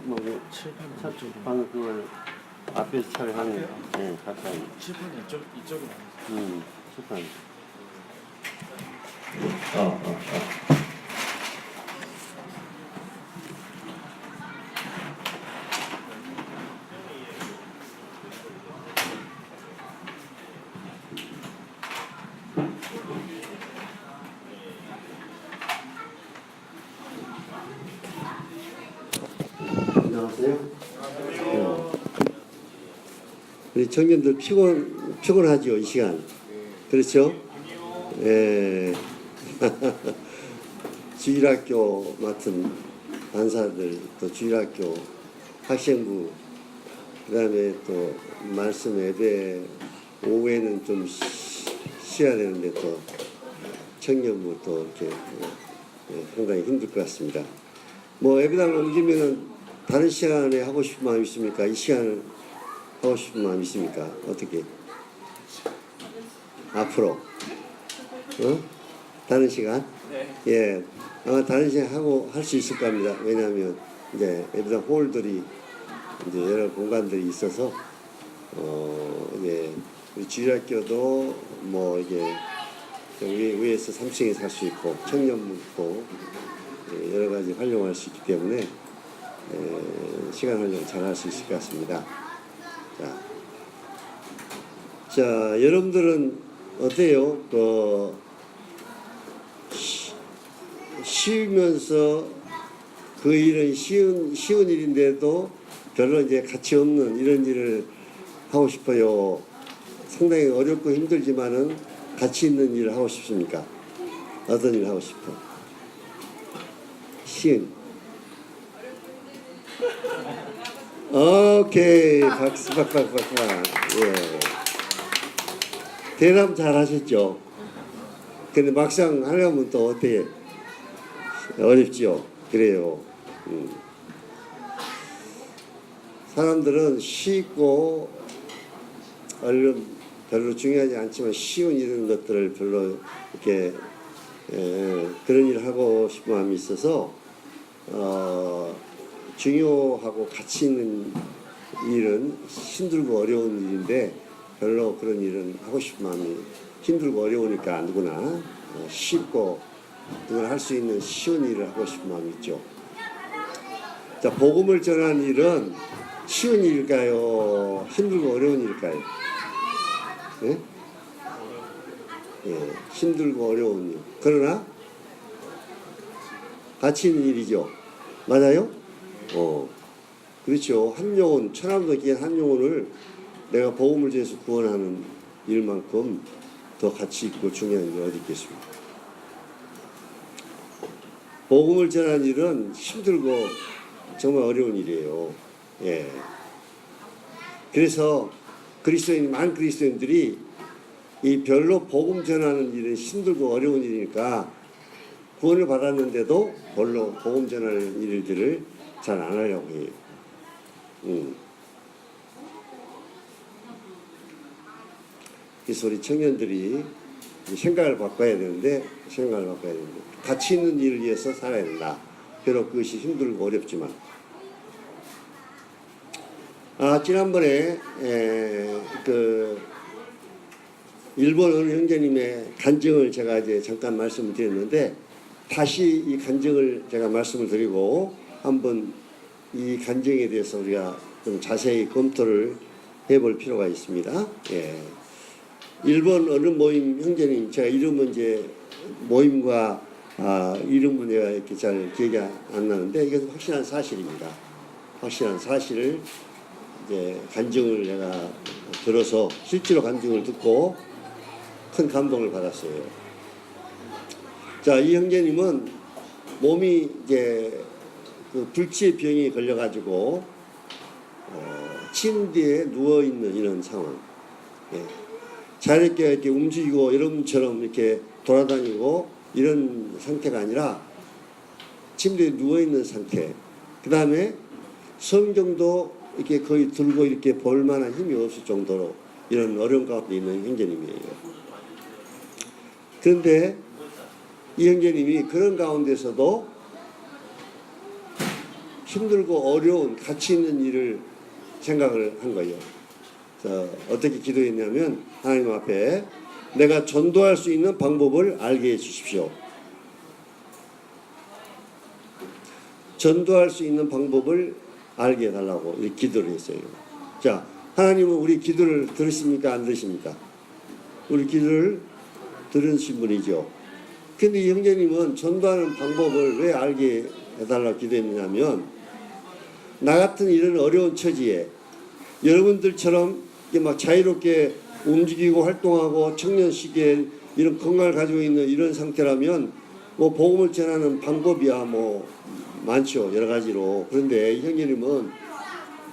뭐 방금 그걸 앞에서 촬영하는 예, 가까이. 칠판이 이쪽은 칠판. 안녕하세요. 우리 청년들 피곤하죠, 이 시간. 그렇죠? 예. 주일학교 맡은 반사들, 또 주일학교 학생부, 그 다음에 또 말씀 예배, 오후에는 좀 쉬어야 되는데 또 청년부 또 이렇게 상당히 힘들 것 같습니다. 뭐 예배당 옮기면은 다른 시간에 하고 싶은 마음 있습니까? 이 시간을 하고 싶은 마음 있습니까? 어떻게? 앞으로? 다른 시간? 네. 예. 아마 다른 시간 하고 할 수 있을 겁니다. 왜냐하면 이제 예배당 홀들이 이제 여러 공간들이 있어서 이제 우리 주일학교도 뭐 이게 위에서 3층에 살 수 있고 청년부도 여러 가지 활용할 수 있기 때문에 시간 활용 잘 할 수 있을 것 같습니다. 자, 여러분들은 어때요? 쉬면서 그 일은 쉬운 일인데도 별로 이제 가치 없는 이런 일을 하고 싶어요. 상당히 어렵고 힘들지만은 가치 있는 일을 하고 싶습니까? 어떤 일을 하고 싶어? 쉬운. 오케이, 박수, 박박. 예. 대답 잘 하셨죠? 근데 막상 하려면 또 어떻게 어렵지요? 그래요. 사람들은 쉽고 얼른 별로 중요하지 않지만 쉬운 이런 것들을 별로 이렇게 그런 일을 하고 싶은 마음이 있어서 중요하고 가치 있는 일은 힘들고 어려운 일인데 별로 그런 일은 하고 싶은 마음이 힘들고 어려우니까 누구나 쉽고 누구나 할 수 있는 쉬운 일을 하고 싶은 마음이 있죠. 자, 복음을 전하는 일은 쉬운 일일까요? 힘들고 어려운 일일까요? 예? 예, 힘들고 어려운 일. 그러나 가치 있는 일이죠. 맞아요? 그렇죠. 한 영혼, 천하보다 귀한 한 영혼을 내가 복음을 전해서 구원하는 일만큼 더 가치 있고 중요한 일이 어디 있겠습니까? 복음을 전하는 일은 힘들고 정말 어려운 일이에요. 예. 그래서 많은 그리스도인들이 이 별로 복음 전하는 일은 힘들고 어려운 일이니까 구원을 받았는데도 별로 복음 전하는 일들을 잘 안 하려고 해요. 그래서 우리 청년들이 생각을 바꿔야 되는데 가치 있는 일을 위해서 살아야 된다. 비록 그것이 힘들고 어렵지만. 지난번에 일본 어느 형제님의 간증을 제가 이제 잠깐 말씀을 드렸는데 다시 이 간증을 제가 말씀을 드리고 한번 이 간증에 대해서 우리가 좀 자세히 검토를 해볼 필요가 있습니다. 예. 일본 어느 모임 형제님, 제가 이름은 이제 모임과 이름은 내가 이렇게 잘 기억이 안 나는데 이것은 확실한 사실입니다. 확실한 사실을 이제 간증을 내가 들어서 실제로 간증을 듣고 큰 감동을 받았어요. 자, 이 형제님은 몸이 이제 그 불치의 병이 걸려가지고 침대에 누워 있는 이런 상황. 예. 자유롭게 이렇게 움직이고 여러분처럼 이렇게 돌아다니고 이런 상태가 아니라 침대에 누워 있는 상태. 그 다음에 성경도 이렇게 거의 들고 이렇게 볼 만한 힘이 없을 정도로 이런 어려운 가운데 있는 형제님이에요. 그런데 이 형제님이 그런 가운데서도 힘들고 어려운 가치 있는 일을 생각을 한 거예요. 어떻게 기도했냐면 하나님 앞에 내가 전도할 수 있는 방법을 알게 해 주십시오. 전도할 수 있는 방법을 알게 해달라고 이렇게 기도를 했어요. 자, 하나님은 우리 기도를 들으십니까? 안 들으십니까? 우리 기도를 들으신 분이죠. 근데 이 형제님은 전도하는 방법을 왜 알게 해달라고 기도했냐면, 나 같은 이런 어려운 처지에 여러분들처럼 막 자유롭게 움직이고 활동하고 청년 시기에 이런 건강을 가지고 있는 이런 상태라면 뭐 복음을 전하는 방법이야 뭐 많죠, 여러 가지로. 그런데 이 형제님은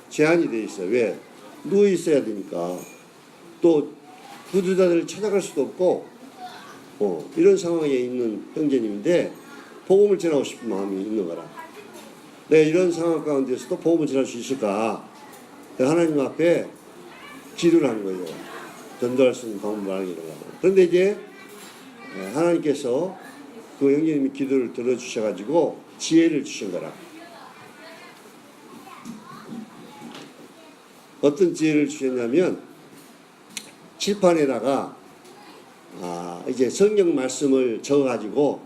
제한이 돼 있어요. 왜? 누워 있어야 되니까. 또 구두자들을 찾아갈 수도 없고 이런 상황에 있는 형제님인데 복음을 전하고 싶은 마음이 있는 거라. 내가 이런 상황 가운데서도 복음을 전할 수 있을까? 하나님 앞에 기도를 한 거예요. 전도할 수 있는 방법을 알게 되려고. 그런데 이제 하나님께서 그 형제님이 기도를 들어주셔가지고 지혜를 주신 거라. 어떤 지혜를 주셨냐면, 칠판에다가 이제 성경 말씀을 적어가지고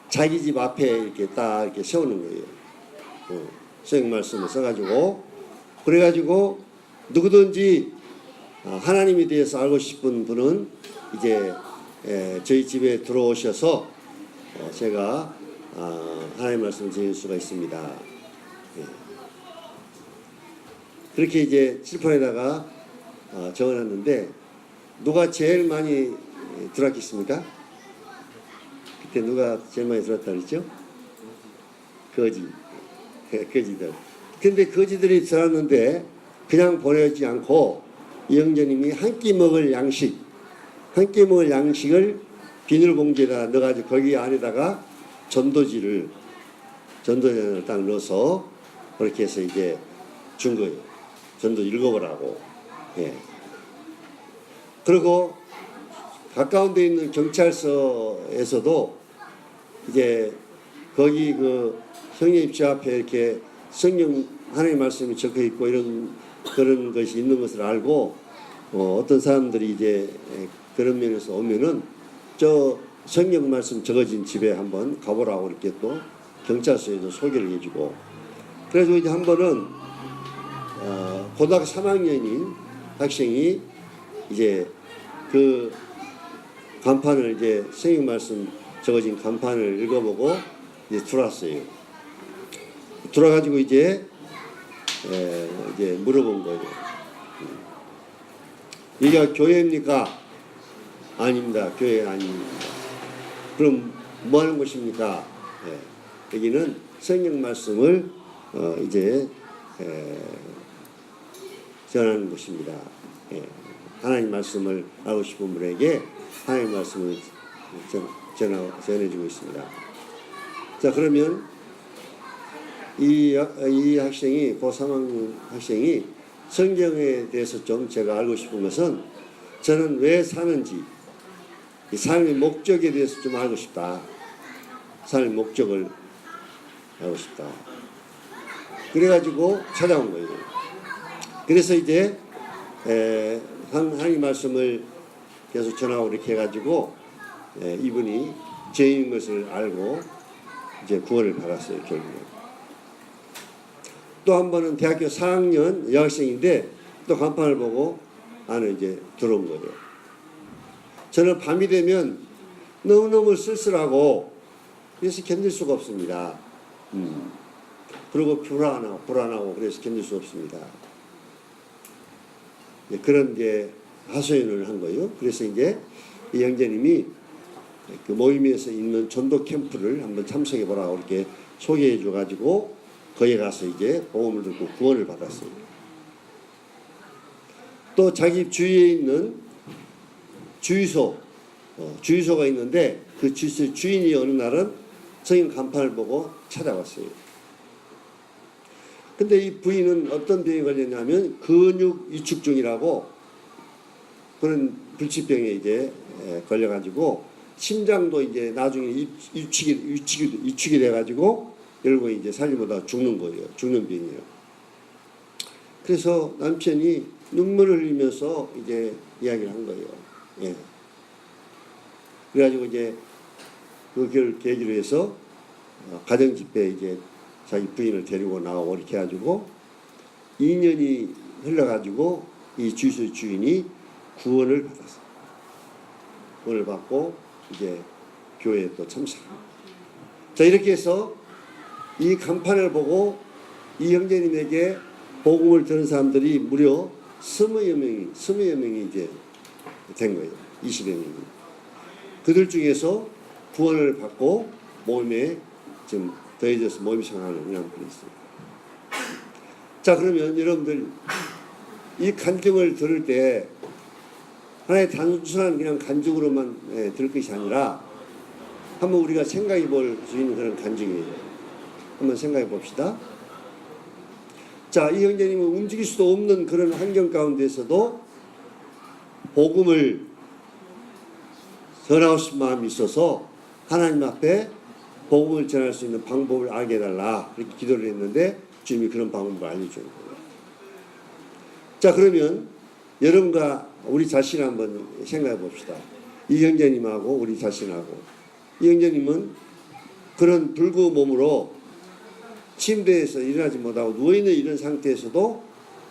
자기 집 앞에 이렇게 딱 이렇게 세우는 거예요. 성경 말씀을 써가지고, 그래가지고 누구든지 하나님에 대해서 알고 싶은 분은 이제 저희 집에 들어오셔서 제가 하나님 말씀을 드릴 수가 있습니다. 그렇게 이제 칠판에다가 적어놨는데, 누가 제일 많이 들어왔겠습니까? 그때 누가 제일 많이 들어왔다 그랬죠? 거지들. 근데 거지들이 들어왔는데 그냥 보내지 않고 이 형제님이 한 끼 먹을 양식을 비닐봉지에다 넣어가지고 거기 안에다가 전도지를 딱 넣어서 그렇게 해서 이제 준 거예요. 전도 읽어보라고. 예. 그리고 가까운 데 있는 경찰서에서도 이제 거기 그 형님 집 앞에 이렇게 성경 하나님의 말씀이 적혀 있고 그런 것이 있는 것을 알고 어떤 사람들이 이제 그런 면에서 오면은 저 성경 말씀 적어진 집에 한번 가보라고 이렇게 또 경찰서에서 소개를 해주고, 그래서 이제 한 번은 고등학교 3학년인 학생이 이제 그 간판을 이제 성경 말씀 적어진 간판을 읽어보고 이제 들어왔어요. 들어가지고 이제 물어본 거예요. 여기가 교회입니까? 아닙니다. 교회 아닙니다. 그럼 뭐 하는 곳입니까? 여기는 성경 말씀을 이제 전하는 곳입니다. 하나님 말씀을 알고 싶은 분에게 하나님 말씀을 전해주고 있습니다. 자, 그러면 이 학생이, 고3학년 학생이 성경에 대해서 좀 제가 알고 싶은 것은, 저는 왜 사는지, 이 삶의 목적에 대해서 좀 알고 싶다. 삶의 목적을 알고 싶다. 그래가지고 찾아온 거예요. 그래서 이제 하나님 말씀을 계속 전하고 이렇게 해가지고 이분이 죄인 것을 알고 이제 구원을 받았어요, 결국은. 또 한 번은 대학교 4학년 여학생인데 또 간판을 보고 안에 이제 들어온 거예요. 저는 밤이 되면 너무너무 쓸쓸하고 그래서 견딜 수가 없습니다. 그리고 불안하고 그래서 견딜 수 없습니다. 그런 게 하소연을 한 거예요. 그래서 이제 이 형제님이 그 모임에서 있는 전도 캠프를 한번 참석해 보라고 이렇게 소개해 줘가지고 거기에 가서 이제 복음을 듣고 구원을 받았어요. 또 자기 주위에 있는 주유소가 있는데 그 주유소 주인이 어느 날은 성경 간판을 보고 찾아왔어요. 근데 이 부인은 어떤 병에 걸렸냐면 근육 위축증이라고 그런 불치병에 이제 걸려가지고 심장도 이제 나중에 위축이 돼가지고 열고 이제 살림보다 죽는 거예요. 죽는 병이에요. 그래서 남편이 눈물을 흘리면서 이제 이야기를 한 거예요. 예. 그래가지고 이제 그 계기로 해서 가정 집회에 이제 자기 부인을 데리고 나오고 이렇게 해가지고 2년이 흘러가지고 이 주유소 주인이 구원을 받았어요. 구원을 받고 이제 교회에 또 참석합니다. 자, 이렇게 해서 이 간판을 보고 이 형제님에게 복음을 들은 사람들이 무려 20여 명이 이제 된 거예요. 20여 명이. 그들 중에서 구원을 받고 모임에 지금 더해져서 모임 생활을 운영하고 있습니다. 자, 그러면 여러분들 이 간증을 들을 때 하나의 단순한 그냥 간증으로만 들을 것이 아니라 한번 우리가 생각해 볼 수 있는 그런 간증이에요. 한번 생각해 봅시다. 자, 이 형제님은 움직일 수도 없는 그런 환경 가운데서도 복음을 전하고 싶은 마음이 있어서 하나님 앞에 복음을 전할 수 있는 방법을 알게 해달라 그렇게 기도를 했는데 주님이 그런 방법을 알려주는 거예요. 자, 그러면 여러분과 우리 자신을 한번 생각해 봅시다. 이 형제님하고 우리 자신하고. 이 형제님은 그런 불구 몸으로 침대에서 일어나지 못하고 누워있는 이런 상태에서도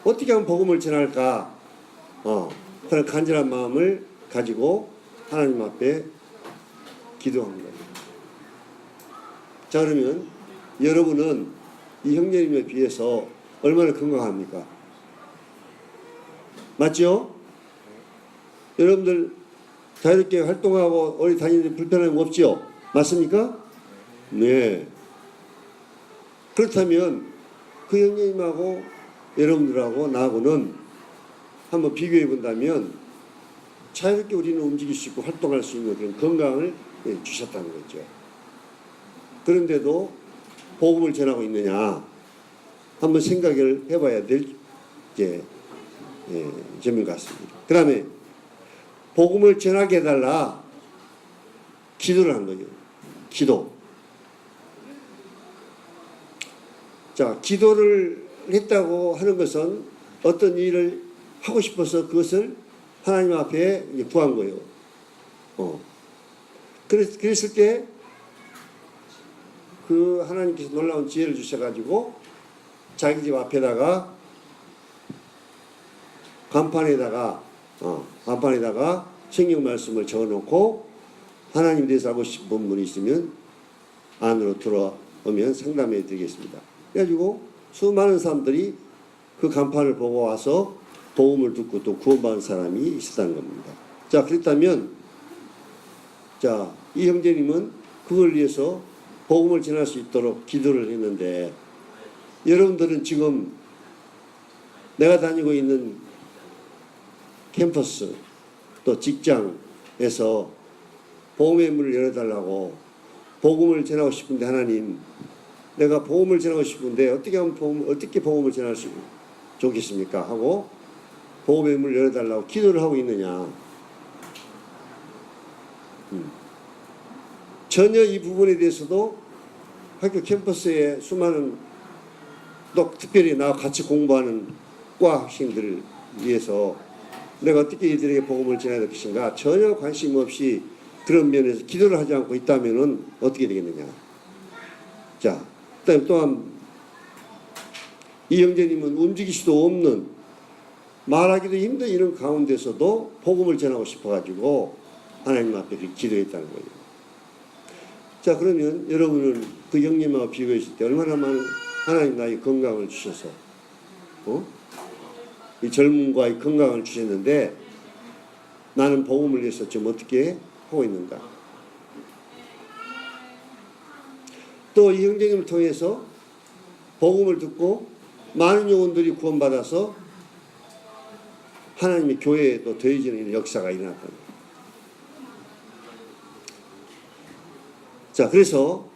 어떻게 하면 복음을 전할까 그런 간절한 마음을 가지고 하나님 앞에 기도한 거예요. 자, 그러면 여러분은 이 형제님에 비해서 얼마나 건강합니까? 맞죠? 여러분들 자유롭게 활동하고 어디 다니는데 불편함이 없죠? 맞습니까? 네. 그렇다면 그 형님하고 여러분들하고 나하고는 한번 비교해 본다면 자유롭게 우리는 움직일 수 있고 활동할 수 있는 그런 건강을 주셨다는 거죠. 그런데도 복음을 전하고 있느냐 한번 생각을 해봐야 될 점인 것 같습니다. 그 다음에 복음을 전하게 해달라 기도를 한 거죠. 기도. 자, 기도를 했다고 하는 것은 어떤 일을 하고 싶어서 그것을 하나님 앞에 구한 거예요. 그랬을 때 그 하나님께서 놀라운 지혜를 주셔가지고 자기 집 앞에다가 간판에다가 성경 말씀을 적어놓고 하나님에 대해서 알고 싶은 분이 있으면 안으로 들어오면 상담해 드리겠습니다. 그래가지고 수많은 사람들이 그 간판을 보고 와서 복음을 듣고 또 구원받은 사람이 있었다는 겁니다. 자, 그렇다면 자, 이 형제님은 그걸 위해서 복음을 전할 수 있도록 기도를 했는데 여러분들은 지금 내가 다니고 있는 캠퍼스 또 직장에서 복음의 문을 열어달라고 복음을 전하고 싶은데 하나님 내가 복음을 전하고 싶은데 어떻게 복음을 전할 수 좋겠습니까? 하고 복음의 문을 열어달라고 기도를 하고 있느냐? 전혀 이 부분에 대해서도 학교 캠퍼스에 수많은 또 특별히 나와 같이 공부하는 과 학생들을 위해서 내가 어떻게 이들에게 복음을 전해야 될 것인가 전혀 관심 없이 그런 면에서 기도를 하지 않고 있다면 어떻게 되겠느냐. 자, 또한 이 형제님은 움직일 수도 없는 말하기도 힘든 이런 가운데서도 복음을 전하고 싶어가지고 하나님 앞에 기도했다는 거예요. 자, 그러면 여러분은 그 형님하고 비교했을 때 얼마나 많은 하나님 나의 건강을 주셔서 이 젊음과 이 건강을 주셨는데 나는 복음을 위해서 지금 어떻게 하고 있는가. 또 이 형제님을 통해서 복음을 듣고 많은 영혼들이 구원받아서 하나님의 교회에 또 더해지는 역사가 일어났다. 자, 그래서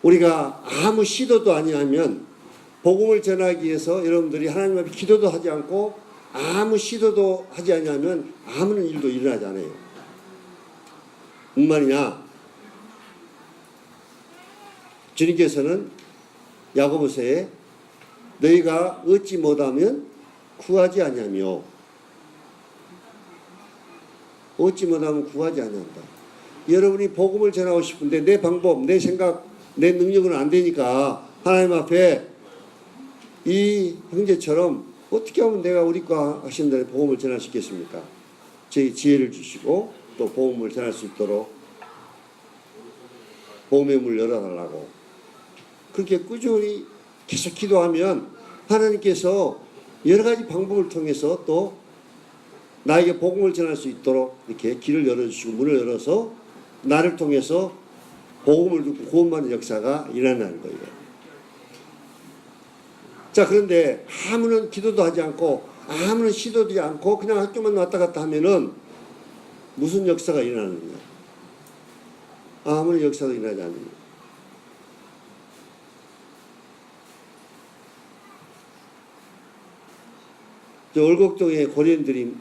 우리가 아무 시도도 아니하면 복음을 전하기 위해서 여러분들이 하나님 앞에 기도도 하지 않고 아무 시도도 하지 않으면 아무런 일도 일어나지 않아요. 무슨 말이냐? 주님께서는 야고보서에 너희가 얻지 못하면 구하지 아니하며 얻지 못하면 구하지 아니한다. 여러분이 복음을 전하고 싶은데 내 방법, 내 생각, 내 능력은 안 되니까 하나님 앞에 이 형제처럼 어떻게 하면 내가 우리 과 하신 대로 복음을 전할 수 있겠습니까? 저희 지혜를 주시고 또 복음을 전할 수 있도록 복음의 문을 열어달라고 그렇게 꾸준히 계속 기도하면 하나님께서 여러 가지 방법을 통해서 또 나에게 복음을 전할 수 있도록 이렇게 길을 열어주시고 문을 열어서 나를 통해서 복음을 듣고 구원받는 역사가 일어나는 거예요. 자, 그런데 아무런 기도도 하지 않고 아무런 시도도 하지 않고 그냥 학교만 왔다 갔다 하면은 무슨 역사가 일어나느냐? 아무런 역사도 일어나지 않느냐? 저 월곡동에 고려인들이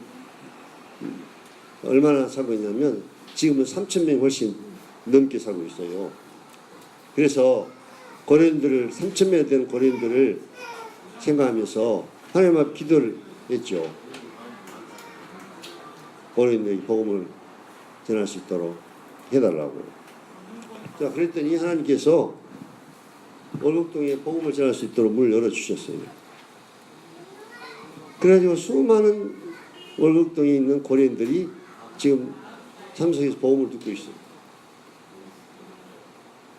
얼마나 살고 있냐면 지금은 3,000명 훨씬 넘게 살고 있어요. 그래서 고려인들을 3,000명 되는 고려인들을 생각하면서 하나님 앞 기도를 했죠. 고려인들이 복음을 전할 수 있도록 해달라고. 자, 그랬더니 하나님께서 월곡동에 복음을 전할 수 있도록 문을 열어주셨어요. 그래가지고 수많은 월곡동에 있는 고려인들이 지금 참석해서 복음을 듣고 있어요.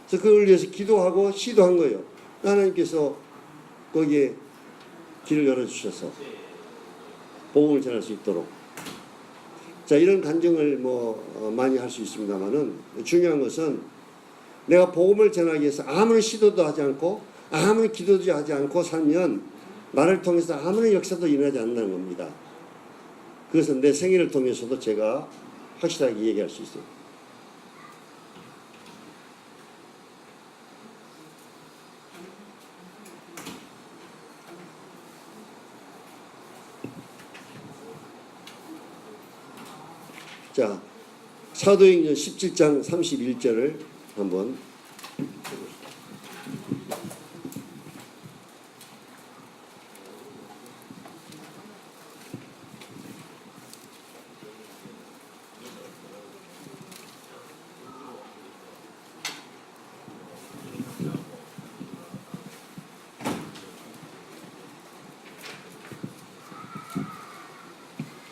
그래서 그걸 위해서 기도하고 시도한 거예요. 하나님께서 거기에 길을 열어주셔서 복음을 전할 수 있도록. 자, 이런 간증을 많이 할 수 있습니다만은 중요한 것은 내가 복음을 전하기 위해서 아무런 시도도 하지 않고 아무런 기도도 하지 않고 살면 나를 통해서 아무런 역사도 일어나지 않는다는 겁니다. 그것은 내 생애를 통해서도 제가 확실하게 얘기할 수 있어요. 자, 사도행전 17장 31절을 한번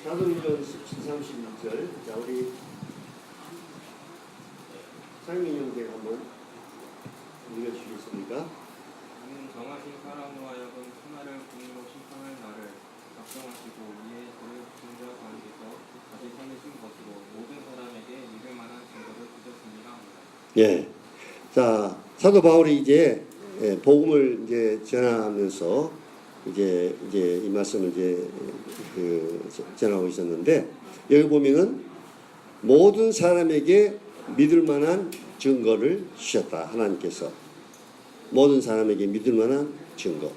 사도행전 17, 31절. 자, 우리 상민 형제 한번 읽어주시겠습니까? 이는 정하신 사람으로 하여금 천하를 공의로 심판할 날을 작정하시고 이에 그의 분자 가운데서 다시 삼으신 것으로 모든 사람에게 믿을 만한 증거를 주셨습니다. 예. 자, 사도 바울이 이제 복음을 이제 전하면서 이제 이 말씀을 전하고 있었는데 여기 보면은 모든 사람에게 믿을 만한 증거를 주셨다. 하나님께서 모든 사람에게 믿을 만한 증거.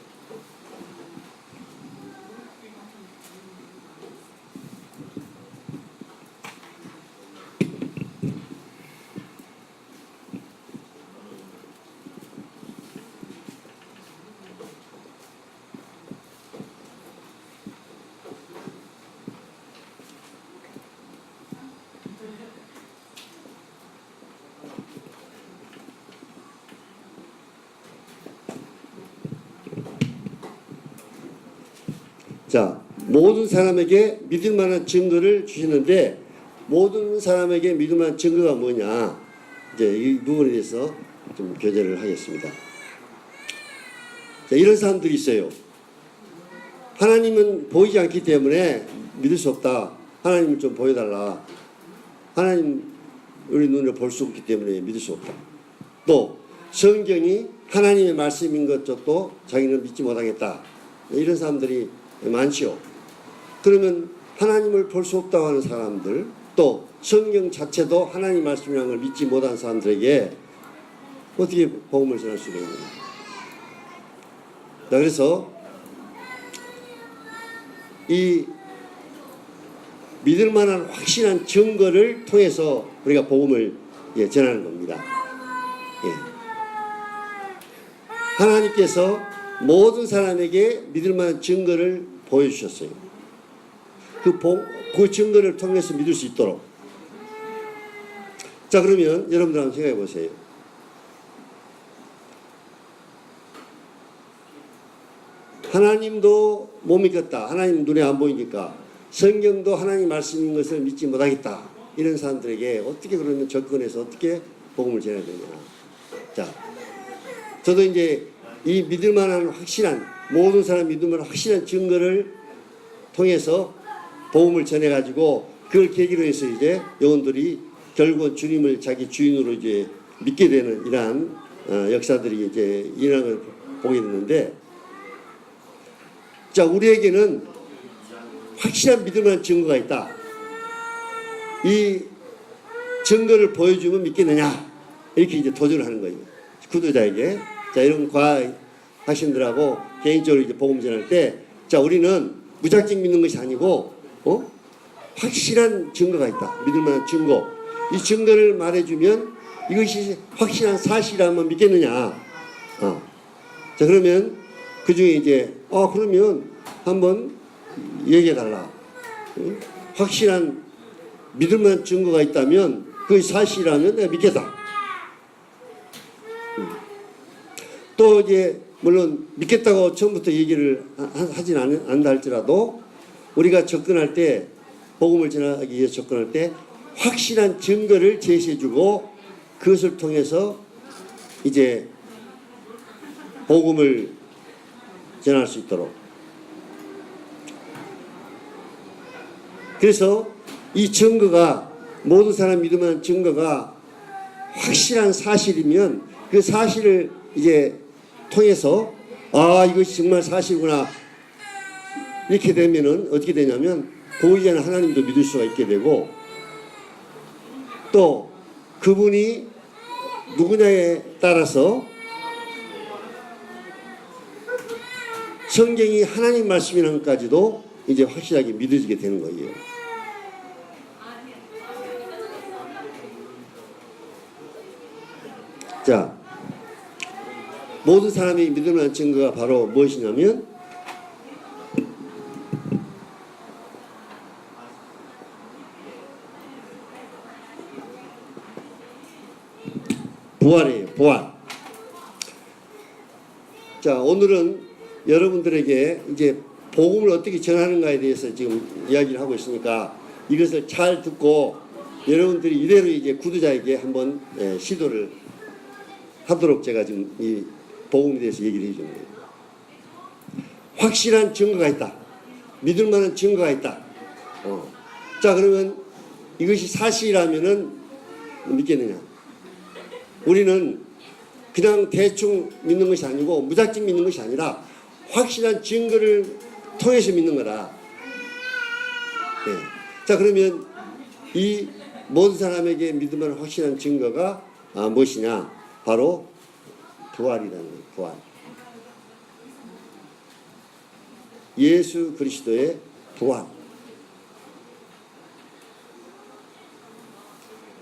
자, 모든 사람에게 믿을 만한 증거를 주시는데 모든 사람에게 믿을 만한 증거가 뭐냐? 이제 이 부분에 대해서 좀 교제를 하겠습니다. 자, 이런 사람들이 있어요. 하나님은 보이지 않기 때문에 믿을 수 없다. 하나님을 좀 보여달라. 하나님 우리 눈으로 볼 수 없기 때문에 믿을 수 없다. 또 성경이 하나님의 말씀인 것도 자기는 믿지 못하겠다. 이런 사람들이 많죠. 그러면 하나님을 볼 수 없다고 하는 사람들, 또 성경 자체도 하나님 말씀이라는 걸 믿지 못하는 사람들에게 어떻게 복음을 전할 수 있느냐. 자, 그래서 이 믿을 만한 확실한 증거를 통해서 우리가 복음을 전하는 겁니다. 예. 하나님께서 모든 사람에게 믿을 만한 증거를 보여주셨어요. 그 증거를 통해서 믿을 수 있도록. 자, 그러면 여러분들 한번 생각해 보세요. 하나님도 못 믿겠다. 하나님 눈에 안 보이니까. 성경도 하나님 말씀인 것을 믿지 못하겠다. 이런 사람들에게 어떻게 그러면 접근해서 어떻게 복음을 전해야 되냐. 자, 저도 이제 이 믿을 만한 확실한, 모든 사람 믿을 만한 확실한 증거를 통해서 복음을 전해가지고 그걸 계기로 해서 이제 영혼들이 결국은 주님을 자기 주인으로 이제 믿게 되는 이러한 역사들이 이제 일어나는 걸 보게 됐는데, 자, 우리에게는 확실한 믿을 만한 증거가 있다. 이 증거를 보여주면 믿겠느냐? 이렇게 이제 도전을 하는 거예요. 구도자에게. 자, 이런 과학신들하고 개인적으로 이제 복음 전할 때, 자, 우리는 무작정 믿는 것이 아니고, 확실한 증거가 있다. 믿을 만한 증거. 이 증거를 말해주면 이것이 확실한 사실이라면 믿겠느냐? 자, 그러면 그 중에 이제, 그러면 한번 얘기해달라. 확실한 믿을 만한 증거가 있다면 그게 사실이라면 내가 믿겠다. 또 이제 물론 믿겠다고 처음부터 얘기를 하진 않는다 할지라도 우리가 접근할 때, 복음을 전하기 위해서 접근할 때 확실한 증거를 제시해주고 그것을 통해서 이제 복음을 전할 수 있도록. 그래서 이 증거가, 모든 사람 믿을 만한 증거가 확실한 사실이면 그 사실을 이제 통해서 이것이 정말 사실이구나 이렇게 되면은 어떻게 되냐면 보이지 않는 하나님도 믿을 수가 있게 되고, 또 그분이 누구냐에 따라서 성경이 하나님 말씀이라는 것까지도 이제 확실하게 믿어지게 되는 거예요. 자, 모든 사람이 믿을 만한 증거가 바로 무엇이냐면 부활이에요. 부활. 자, 오늘은 여러분들에게 이제 복음을 어떻게 전하는가에 대해서 지금 이야기를 하고 있으니까 이것을 잘 듣고 여러분들이 이대로 이제 구두자에게 한번 시도를 하도록 제가 지금 이 복음에 대해서 얘기를 해주는 거예요. 확실한 증거가 있다. 믿을 만한 증거가 있다. 자, 그러면 이것이 사실이라면은 믿겠느냐? 우리는 그냥 대충 믿는 것이 아니고 무작정 믿는 것이 아니라 확실한 증거를 통해서 믿는 거다. 네. 자, 그러면 이 모든 사람에게 믿을 만한 확실한 증거가 무엇이냐? 바로 부활이라는 거예요. 부활. 예수 그리스도의 부활.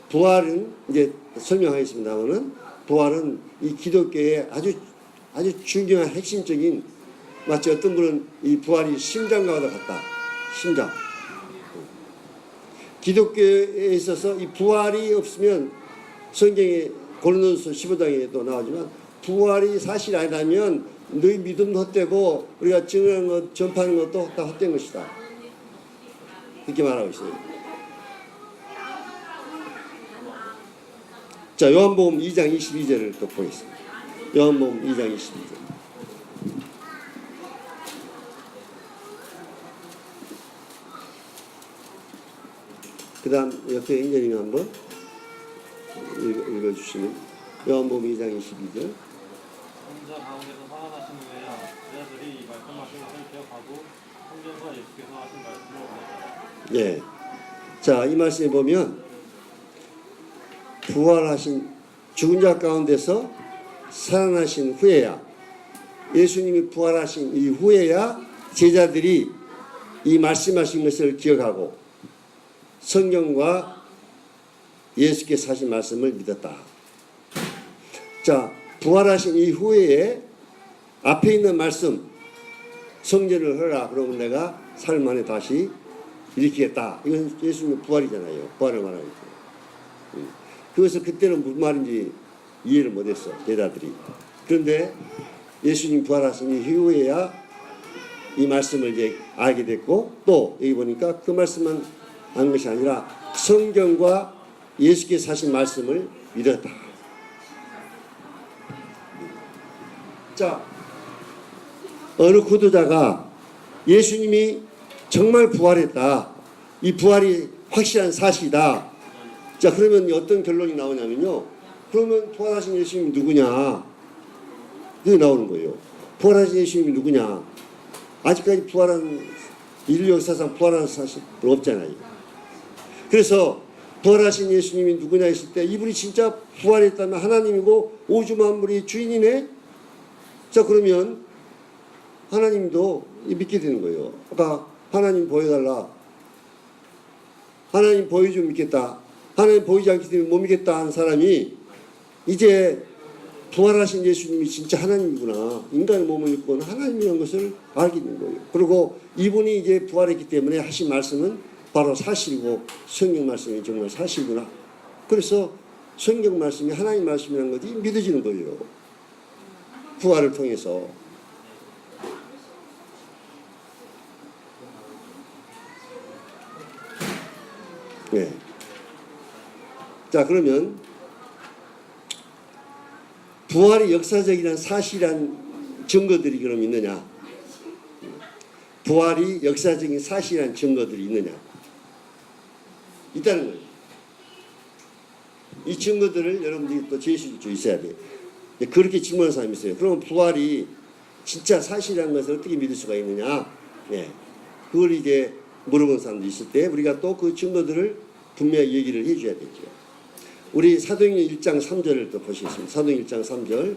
부활은 이제 설명하겠습니다만은, 부활은 이 기독교의 아주 중요한 핵심적인, 마치 어떤 분은 이 부활이 심장과도 같다. 심장. 기독교에 있어서 이 부활이 없으면, 성경에 고린도전서 15장에도 나오지만 부활이 사실 아니라면 너희 믿음도 헛되고 우리가 증언하는 것, 전파하는 것도 다 헛된 것이다. 이렇게 말하고 있어요. 자, 요한복음 2장 22절을 또 보겠습니다. 요한복음 2장 22절. 그 다음 옆에 인재님이 한번 읽어주시면, 요한복음 2장 22절. 혼자 가운데서 살아나신 후에야 제자들이 말씀하신 것을 기억하고 성경과 예수께서 하신 말씀을 예. 자, 이 말씀에 보면 부활하신, 죽은 자 가운데서 살아나신 후에야, 예수님이 부활하신 이후에야 제자들이 이 말씀하신 것을 기억하고 성경과 예수께서 하신 말씀을 믿었다. 자, 부활하신 이후에 앞에 있는 말씀 성전을 하라 그러면 내가 사흘 만에 다시 일으키겠다. 이건 예수님의 부활이잖아요. 부활을 말하니까. 그래서 그때는 무슨 말인지 이해를 못했어 제자들이. 그런데 예수님 부활하신 이후에야 이 말씀을 이제 알게 됐고, 또 여기 보니까 그 말씀만 안 것이 아니라 성경과 예수께서 하신 말씀을 믿었다. 자, 어느 구도자가 예수님이 정말 부활했다, 이 부활이 확실한 사실이다. 자, 그러면 어떤 결론이 나오냐면요, 그러면 부활하신 예수님이 누구냐, 그게 나오는 거예요. 부활하신 예수님이 누구냐. 아직까지 부활한, 인류 역사상 부활한 사실은 없잖아요. 그래서 부활하신 예수님이 누구냐 했을 때, 이분이 진짜 부활했다면 하나님이고 우주 만물의 주인이네. 자, 그러면 하나님도 믿게 되는 거예요. 아까 하나님 보여달라, 하나님 보여주면 믿겠다, 하나님 보이지 않기 때문에 못 믿겠다 하는 사람이 이제 부활하신 예수님이 진짜 하나님이구나, 인간의 몸을 입고 하나님이라는 것을 알게 된 거예요. 그리고 이분이 이제 부활했기 때문에 하신 말씀은 바로 사실이고 성경 말씀이 정말 사실이구나. 그래서 성경 말씀이 하나님 말씀이라는 것이 믿어지는 거예요. 부활을 통해서. 네. 자, 그러면 부활이 역사적이란 사실이란 증거들이 그럼 있느냐? 부활이 역사적인 사실이란 증거들이 있느냐? 있다는 거예요. 이 증거들을 여러분들이 또 제시할 수 있어야 돼요. 그렇게 질문하는 사람이 있어요. 그럼 부활이 진짜 사실이라는 것을 어떻게 믿을 수가 있느냐? 네. 그걸 이제 물어본 사람도 있을 때 우리가 또 그 증거들을 분명히 얘기를 해줘야 되죠. 우리 사도행전 1장 3절을 또 보시겠습니다. 사도행전 1장 3절.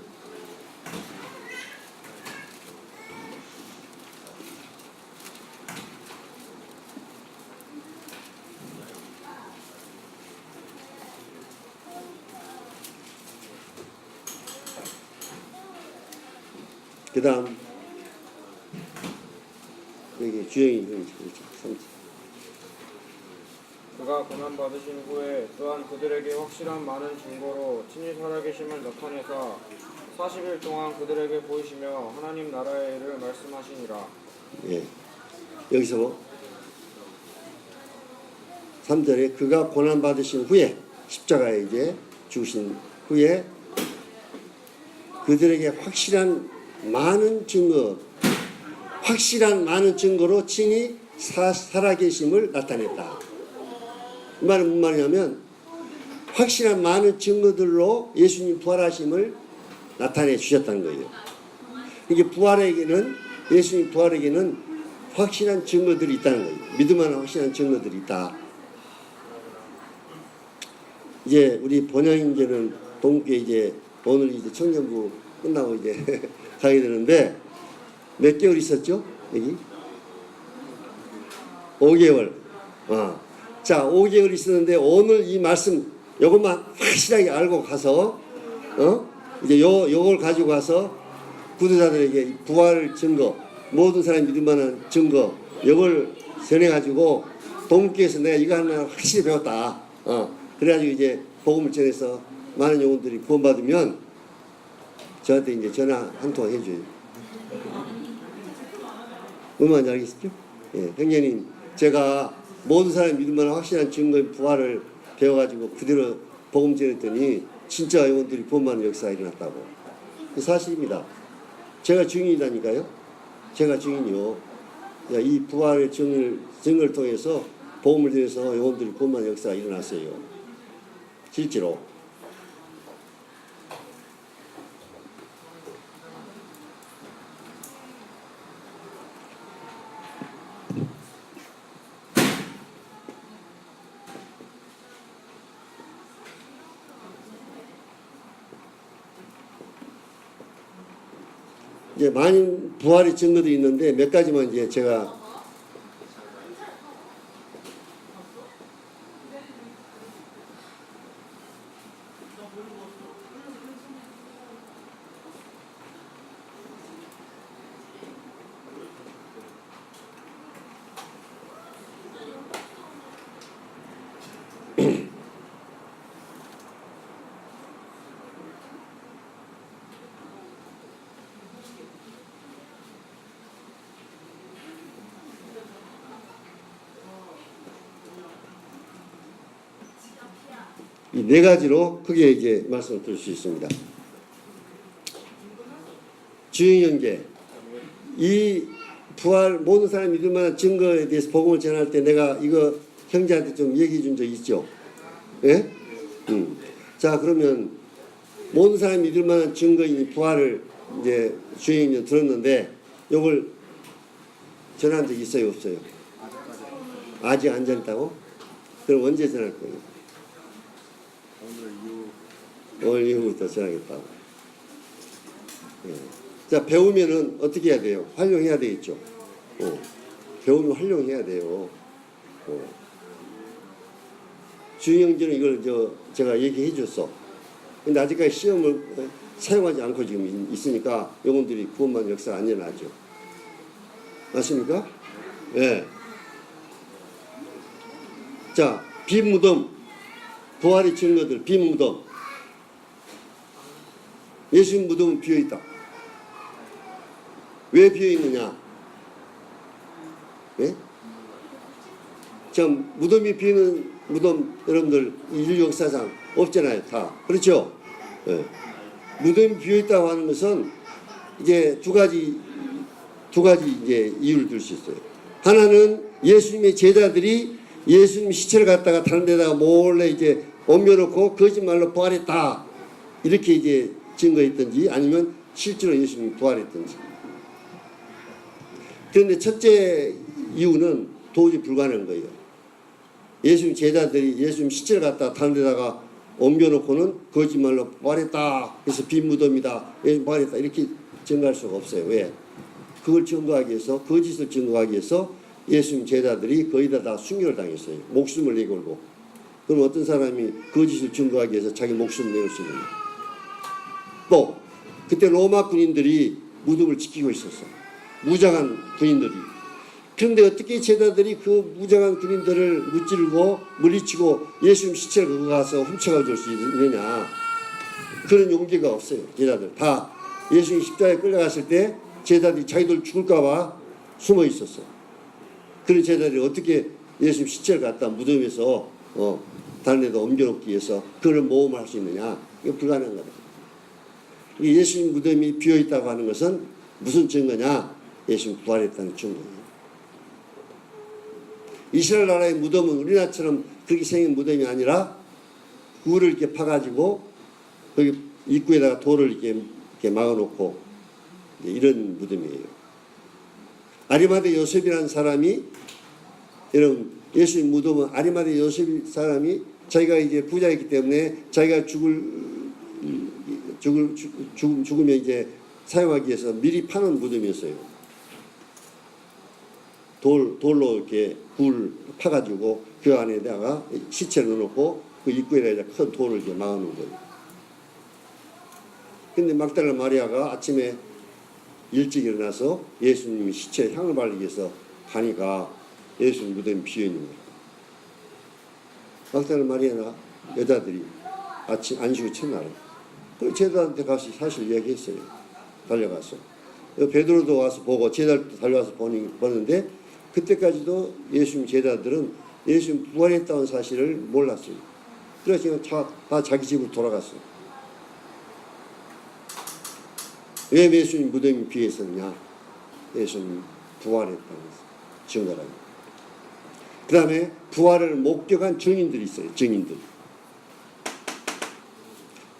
그 다음 여기 주영이 3절. 그가 고난받으신 후에 또한 그들에게 확실한 많은 증거로 친히 살아계심을 나타내사 40일 동안 그들에게 보이시며 하나님 나라의 일을 말씀하시니라. 예. 여기서 3절에 그가 고난받으신 후에, 십자가에 이제 죽으신 후에 그들에게 확실한 많은 증거로 친히 살아계심을 나타냈다. 이 말은 무슨 말이냐면 확실한 많은 증거들로 예수님 부활하심을 나타내 주셨다는 거예요. 이게 부활에게는, 예수님 부활에게는 확실한 증거들이 있다는 거예요. 믿을만한 확실한 증거들이 있다. 이제 우리 본향인제는 동계 이제 오늘 이제 청년부 끝나고 이제 가게 되는데 몇 개월 있었죠? 여기 5개월. 자, 5개월 있었는데 오늘 이 말씀 요것만 확실하게 알고 가서 이제 요걸 가지고 가서 구도자들에게 부활 증거, 모든 사람이 믿을 만한 증거, 요걸 전해 가지고 동교에서 내가 이거 하나 확실히 배웠다. 그래가지고 이제 복음을 전해서 많은 영혼들이 구원받으면 저한테 이제 전화 한 통 해줘요. 뭔 말인지 알겠죠? 예, 형제님, 제가 모든 사람이 믿을 만한 확실한 증거의 부활을 배워가지고 그대로 복음 전했더니 진짜 영혼들이 구원받는 역사가 일어났다고. 그 사실입니다. 제가 증인이라니까요. 제가 증인이요. 이 부활의 증거를 통해서 복음을 전해서 영혼들이 구원받는 역사가 일어났어요. 실제로. 이제 많은 부활의 증거도 있는데 몇 가지만 이제 제가 이 네 가지로 크게 이제 말씀을 드릴 수 있습니다. 주인 형제, 이 부활 모든 사람이 믿을 만한 증거에 대해서 복음을 전할 때 내가 이거 형제한테 좀 얘기해 준 적 있죠? 예? 자, 그러면 모든 사람이 믿을 만한 증거인 부활을 이제 주인 형제 들었는데 이걸 전한 적 있어요, 없어요? 아직 안 전했다고? 그럼 언제 전할 거예요? 오늘 이후부터 전하겠다고. 예. 자, 배우면은 어떻게 해야 돼요? 활용해야 되겠죠. 배우면 활용해야 돼요. 주인 형제는 이걸 제가 얘기해 줬어. 근데 아직까지 시험을 사용하지 않고 지금 있으니까 영혼들이 구원만 역사가 안 일어나죠. 맞습니까? 예. 네. 자, 빈 무덤, 부활의 증거들, 빈 무덤. 예수님 무덤은 비어 있다. 왜 비어 있느냐? 예? 참 무덤이 비는 무덤 여러분들 인류 역사상 없잖아요, 다. 그렇죠? 예. 무덤이 비어 있다고 하는 것은 이제 두 가지 이제 이유를 들 수 있어요. 하나는 예수님의 제자들이 예수님 시체를 갖다가 다른 데다가 몰래 이제 옮겨놓고 거짓말로 부활했다. 이렇게 이제 증거했든지 아니면 실제로 예수님이 부활했든지. 그런데 첫째 이유는 도저히 불가능한 거예요. 예수님 제자들이 예수님 시체를 갖다가 다른 데다가 옮겨놓고는 거짓말로 부활했다. 그래서 빈 무덤이다. 예수님 부활했다. 이렇게 증거할 수가 없어요. 왜? 그걸 증거하기 위해서, 거짓을 증거하기 위해서 예수님 제자들이 거의 다 순교를 당했어요. 목숨을 내걸고. 그럼 어떤 사람이 거짓을 증거하기 위해서 자기 목숨을 내걸 수 있느냐. 또 그때 로마 군인들이 무덤을 지키고 있었어. 무장한 군인들이. 그런데 어떻게 제자들이 그 무장한 군인들을 무찌르고 물리치고 예수님 시체를 갖고 가서 훔쳐가 줄 수 있느냐. 그런 용기가 없어요. 제자들 다 예수님 십자가에 끌려갔을 때 제자들이 자기들 죽을까 봐 숨어 있었어. 그런 제자들이 어떻게 예수님 시체를 갖다 무덤에서 다른 데다 옮겨놓기 위해서 그런 모험을 할 수 있느냐. 이거 불가능한 거다. 예수님 무덤이 비어있다고 하는 것은 무슨 증거냐? 예수님 부활했다는 증거예요. 이스라엘 나라의 무덤은 우리나라처럼 그렇게 생긴 무덤이 아니라 굴을 이렇게 파가지고 거기 입구에다가 돌을 이렇게 막아놓고 이런 무덤이에요. 아리마대 요셉이라는 사람이 여러분 예수님 무덤은 아리마대 요셉 사람이 자기가 이제 부자였기 때문에 자기가 죽으면 이제 사용하기 위해서 미리 파는 무덤이었어요. 돌로 이렇게 굴 파가지고 그 안에다가 시체를 넣어놓고 그 입구에다가 큰 돌을 이렇게 막아놓은 거예요. 근데 막달라 마리아가 아침에 일찍 일어나서 예수님이 시체에 향을 바르기 위해서 가니까 예수님 무덤이 비어있는 거예요. 막달라 마리아나 여자들이 아침 안식일 첫날에 그 제자한테 가서 사실 이야기했어요. 달려가서 베드로도 와서 보고 제자들도 달려와서 보는데 그때까지도 예수님 제자들은 예수님 부활했다는 사실을 몰랐어요. 그래서 다 자기 집으로 돌아갔어요. 왜 예수님 무덤이 비어 있었냐? 예수님 부활했다는 증거라고. 그 다음에 부활을 목격한 증인들이 있어요. 증인들.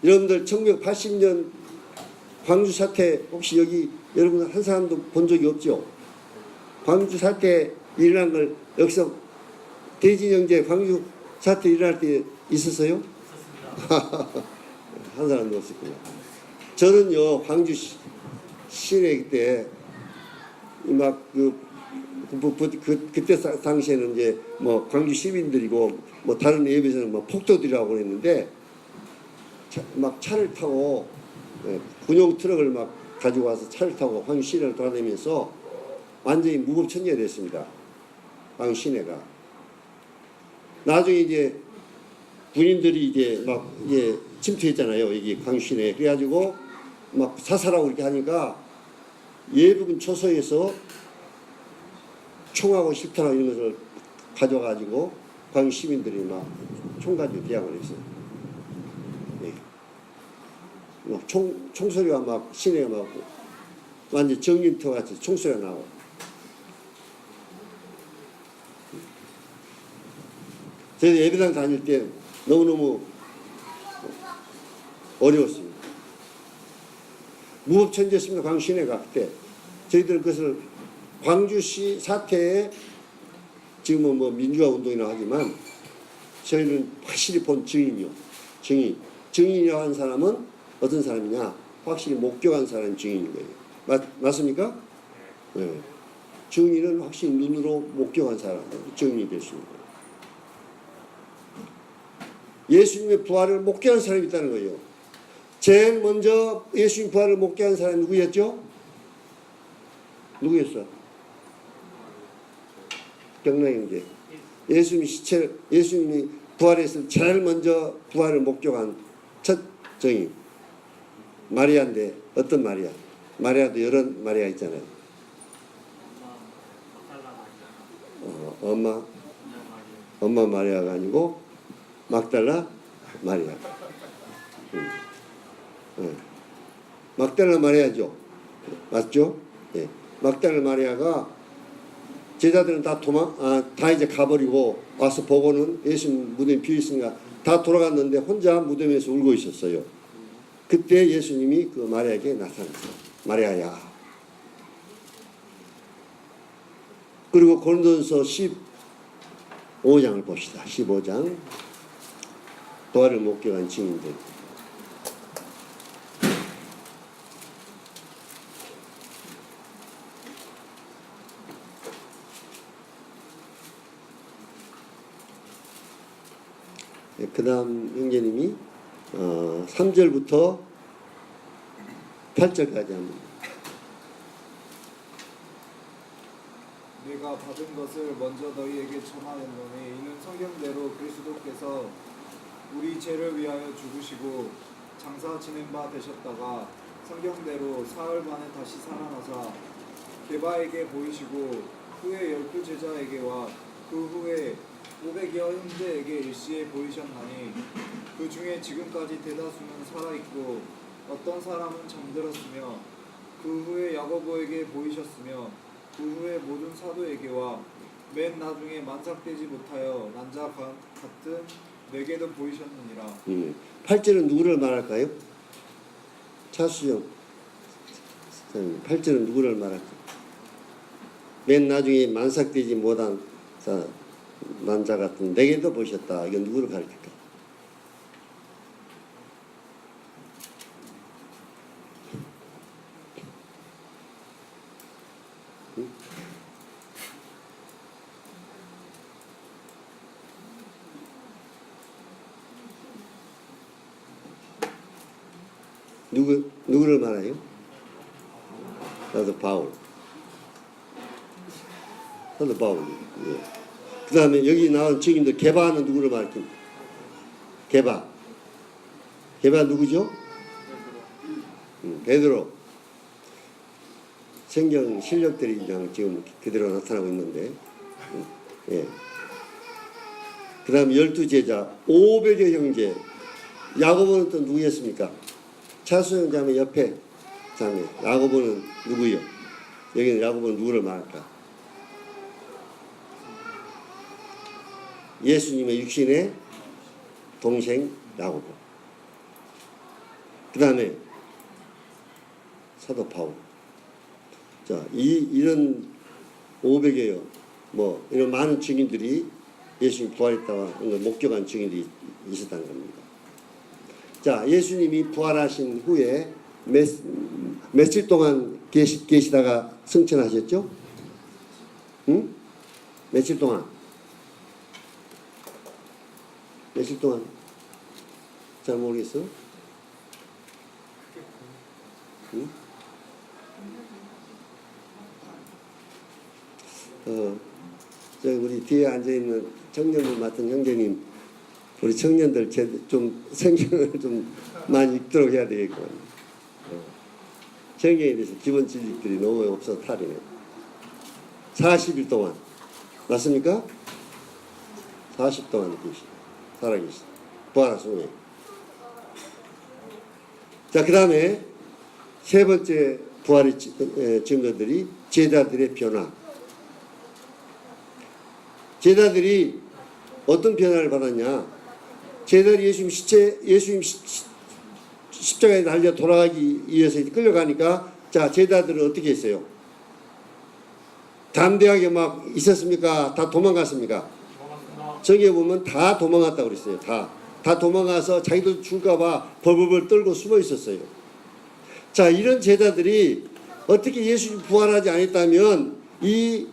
여러분들 1980년 광주 사태 혹시 여기 여러분 한 사람도 본 적이 없죠? 광주 사태 일어난 걸 여기서 대진 형제 광주 사태 일어날 때 있었어요? 한 사람도 없었구나. 저는요 광주 시내 때 막 그때 당시에는 이제 뭐 광주 시민들이고 뭐 다른 예배에서는 뭐 폭도들이라고 그랬는데 막 차를 타고 군용 트럭을 막 가지고 와서 차를 타고 광주 시내를 돌아다니면서 완전히 무법천지가 됐습니다. 광주 시내가. 나중에 이제 군인들이 이제 막 이제 침투했잖아요. 여기 광주 시내에. 그래가지고 막 사살하고 이렇게 하니까 예비군 초소에서 총하고 실탄하고 이런 것을 가져가지고 광주 시민들이 막 총 가지고 대항을 했어요. 막 총소리가 막 시내가 막 완전 전기터 같이 총소리가 나고. 저희들 예배당 다닐 때 너무너무 어려웠습니다. 무법천지였습니다. 광주 시내가 그때. 저희들은 그것을 광주시 사태에 지금은 뭐 민주화 운동이나 하지만 저희는 확실히 본 증인이요. 증인이라고 하는 사람은 어떤 사람이냐? 확실히 목격한 사람이 증인인 거예요. 맞습니까? 네. 증인은 확실히 눈으로 목격한 사람, 증인이 될 수 있는 거예요. 예수님의 부활을 목격한 사람이 있다는 거예요. 제일 먼저 예수님 부활을 목격한 사람이 누구였죠? 누구였어? 경락 형제. 예수님이 부활했을 제일 먼저 부활을 목격한 첫 증인 마리아인데 어떤 마리아? 마리아도 여러 마리아 있잖아요. 엄마 마리아가 아니고 막달라 마리아. 막달라 마리아죠. 맞죠? 예. 막달라 마리아가 제자들은 다 이제 가버리고 와서 보고는 예수님 무덤이 비어 있으니까 다 돌아갔는데 혼자 무덤에서 울고 있었어요. 그때 예수님이 그 마리아에게 나타났어요. 마리아야. 그리고 고린도전서 15장을 봅시다. 15장. 부활을 목격한 증인들. 그 다음 형제님이 3절부터 8절까지 합니다. 내가 받은 것을 먼저 너희에게 전하였노니 이는 성경대로 그리스도께서 우리 죄를 위하여 죽으시고 장사 지낸 바 되셨다가 성경대로 사흘 만에 다시 살아나사 게바에게 보이시고 후에 12 제자에게와 그 후에 500여 형제에게 일시에 보이셨나니 그 중에 지금까지 대다수는 살아있고 어떤 사람은 잠들었으며 그 후에 야고보에게 보이셨으며 그 후에 모든 사도에게와 맨 나중에 만삭되지 못하여 난자 같은 내게도 보이셨느니라. 8절은 누구를 말할까요? 차수영 8절은 누구를 말할까요? 맨 나중에 만삭되지 못한 난자 같은 내게도 보셨다. 이건 누구를 가르칠까? 누구를 말해요? 사도 바울. 사도 바울. 예. 그 다음에 여기 나온 증인들 게바는 누구를 말합니까? 게바 누구죠? 베드로. 성경 실력들이 그냥 지금 그대로 나타나고 있는데, 예. 그 다음에 12 제자, 500여 형제. 야고보는 또 누구였습니까? 차수영 자매 옆에 자매. 야고보는 누구요? 여기는 야고보는 누구를 말할까? 예수님의 육신의 동생 야고보. 그 다음에 사도 바울. 자, 이런 500여요. 뭐 이런 많은 증인들이 예수님 부활했다와 목격한 증인들이 있었다는 겁니다. 자, 예수님이 부활하신 후에 며칠 동안 계시다가 승천하셨죠? 응? 며칠 동안 잘 모르겠어? 응? 우리 뒤에 앉아있는 청년들 맡은 형제님, 우리 청년들 좀 성경을 좀 많이 읽도록 해야 되겠구만. 성경에 대해서 기본 지식들이 너무 없어서 탈이네. 40일 동안. 맞습니까? 40 동안 살아계시. 부활하신 후에. 자, 그 다음에 세 번째 부활의 증거들이 제자들의 변화. 제자들이 어떤 변화를 받았냐? 제자들이 예수님 십자가에 달려 돌아가기 위해서 끌려가니까, 자, 제자들은 어떻게 했어요? 담대하게 막 있었습니까? 다 도망갔습니까? 저기에 보면 다 도망갔다고 그랬어요. 다 도망가서 자기도 죽을까봐 벌벌벌 떨고 숨어 있었어요. 자, 이런 제자들이 어떻게 예수님 부활하지 않았다면 이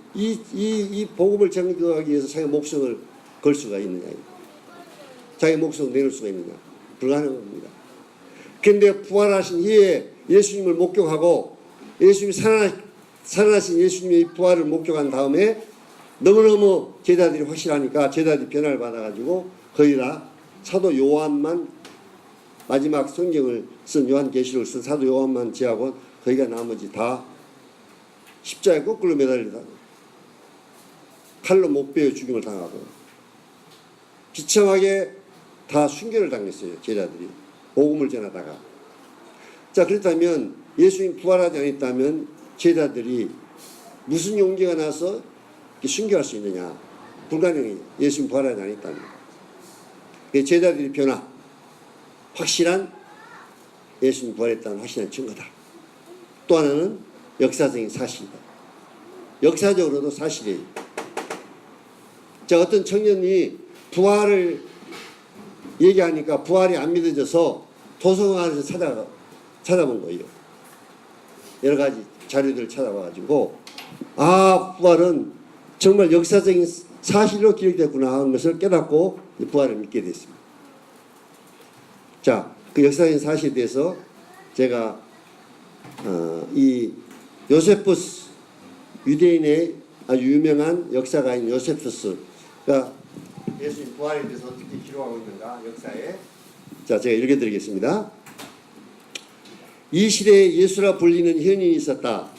복음을 전도하기 위해서 자기 목숨을 걸 수가 있느냐? 자기 목숨을 내놓을 수가 있느냐? 불가능한 겁니다. 그런데 부활하신 이에 예수님을 목격하고 예수님이 살아나신 예수님의 부활을 목격한 다음에 너무너무 제자들이 확실하니까 제자들이 변화를 받아가지고 거의 다 사도 요한만, 마지막 성경을 쓴 요한계시록을 쓴 사도 요한만 제하고 거기가 나머지 다 십자가에 거꾸로 매달리다 칼로 못 베어 죽임을 당하고 비참하게 다 순교를 당했어요. 제자들이 복음을 전하다가. 자, 그렇다면 예수님 부활하지 않았다면 제자들이 무슨 용기가 나서 순교할 수 있느냐? 불가능해요. 예수님 부활하지 않았다면. 제자들의 변화, 확실한 예수님 부활했다는 확실한 증거다. 또 하나는 역사적인 사실이다. 역사적으로도 사실이에요. 자, 어떤 청년이 부활을 얘기하니까 부활이 안 믿어져서 도서관에서 찾아본 거예요. 여러 가지 자료들을 찾아봐가지고, 아, 부활은 정말 역사적인 사실로 기록됐구나 하는 것을 깨닫고 부활을 믿게 됐습니다. 자, 그 역사적인 사실에 대해서 제가 이 요세푸스, 유대인의 아주 유명한 역사가인 요세푸스가 예수님 부활에 대해서 어떻게 기록하고 있는가, 역사에. 자, 제가 읽어드리겠습니다. 이 시대에 예수라 불리는 현인이 있었다.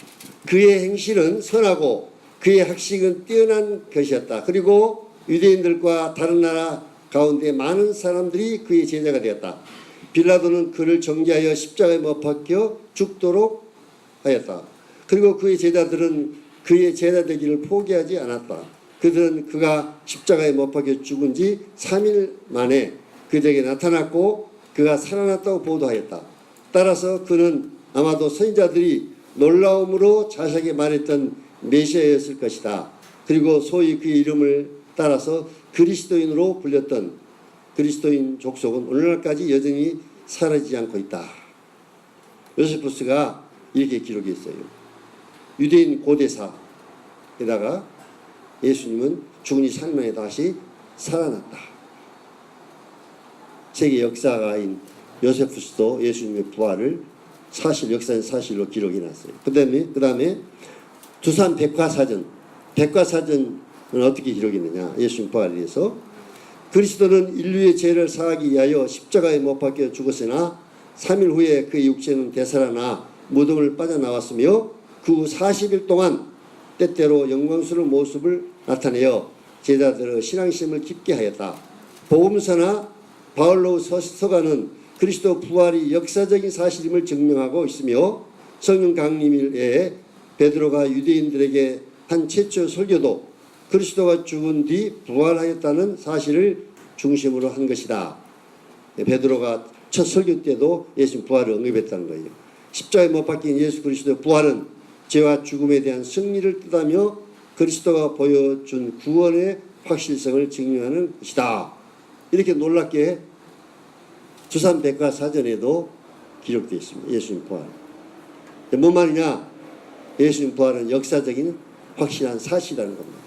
그의 행실은 선하고 그의 학식은 뛰어난 것이었다. 그리고 유대인들과 다른 나라 가운데 많은 사람들이 그의 제자가 되었다. 빌라도는 그를 정죄하여 십자가에 못 박혀 죽도록 하였다. 그리고 그의 제자들은 그의 제자 되기를 포기하지 않았다. 그들은 그가 십자가에 못 박혀 죽은 지 3일 만에 그들에게 나타났고 그가 살아났다고 보도하였다. 따라서 그는 아마도 선지자들이 놀라움으로 자세하게 말했던 메시아였을 것이다. 그리고 소위 그의 이름을 따라서 그리스도인으로 불렸던 그리스도인 족속은 오늘날까지 여전히 사라지지 않고 있다. 요세푸스가 이렇게 기록했어요. 유대인 고대사에다가 예수님은 죽은 지 3일 만에 다시 살아났다. 세계 역사가인 요세푸스도 예수님의 부활을 역사의 사실로 기록해놨어요. 그 다음에 두산 백과사전은 어떻게 기록했느냐? 예수님 부활에 대해서 그리스도는 인류의 죄를 사하기 위하여 십자가에 못 박혀 죽었으나 3일 후에 그의 육체는 되살아나 무덤을 빠져나왔으며 그 후 40일 동안 때때로 영광스러운 모습을 나타내어 제자들의 신앙심을 깊게 하였다. 복음서나 바울로 서가는 그리스도 부활이 역사적인 사실임을 증명하고 있으며 성령 강림일에 베드로가 유대인들에게 한 최초 설교도 그리스도가 죽은 뒤 부활하였다는 사실을 중심으로 한 것이다. 베드로가 첫 설교 때도 예수님 부활을 언급했다는 거예요. 십자가에 못 박힌 예수 그리스도의 부활은 죄와 죽음에 대한 승리를 뜻하며 그리스도가 보여준 구원의 확실성을 증명하는 것이다. 이렇게 놀랍게 두산 백과사전에도 기록되어 있습니다. 예수님 부활. 뭔 말이냐? 예수님 부활은 역사적인 확실한 사실이라는 겁니다.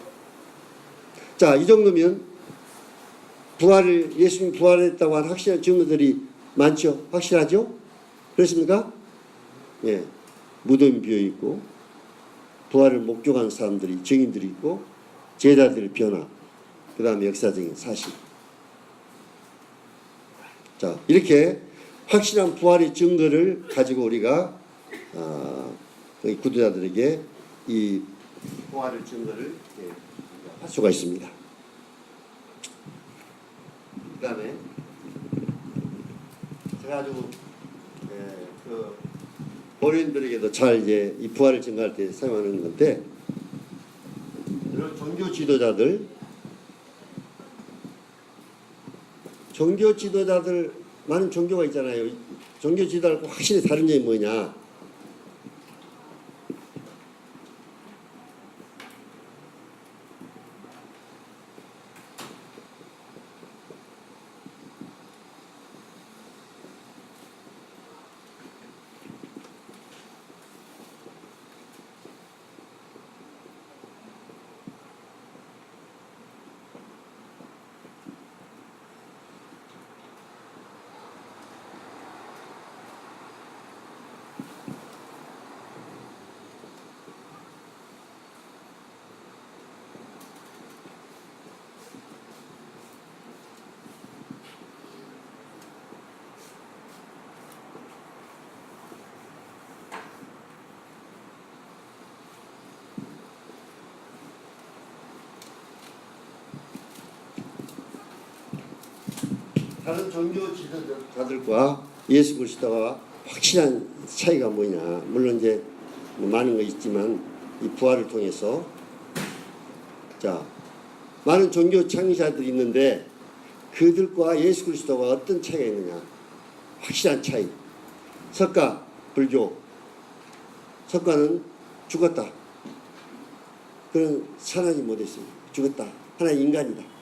자, 이 정도면 예수님 부활했다고 하는 확실한 증거들이 많죠? 확실하죠? 그렇습니까? 예. 무덤이 비어있고, 부활을 목격한 사람들이, 증인들이 있고, 제자들의 변화, 그 다음에 역사적인 사실. 자, 이렇게 확실한 부활의 증거를 가지고 우리가 구도자들에게 이 부활의 증거를 할 수가 있습니다. 그 다음에 제가 아주 그 어린들에게도 잘 이제 이 부활을 증거할 때 사용하는 건데, 이런 종교 지도자들 많은 종교가 있잖아요. 종교 지도자하고 확실히 다른 점이 뭐냐? 다른 종교 지도자들과 예수 그리스도가 확실한 차이가 뭐냐? 물론 이제 뭐 많은 거 있지만 이 부활을 통해서 자 많은 종교 창시자들이 있는데 그들과 예수 그리스도가 어떤 차이가 있느냐? 확실한 차이. 석가 불교. 석가는 죽었다. 그는 살아나지 못했어요. 죽었다. 하나의 인간이다.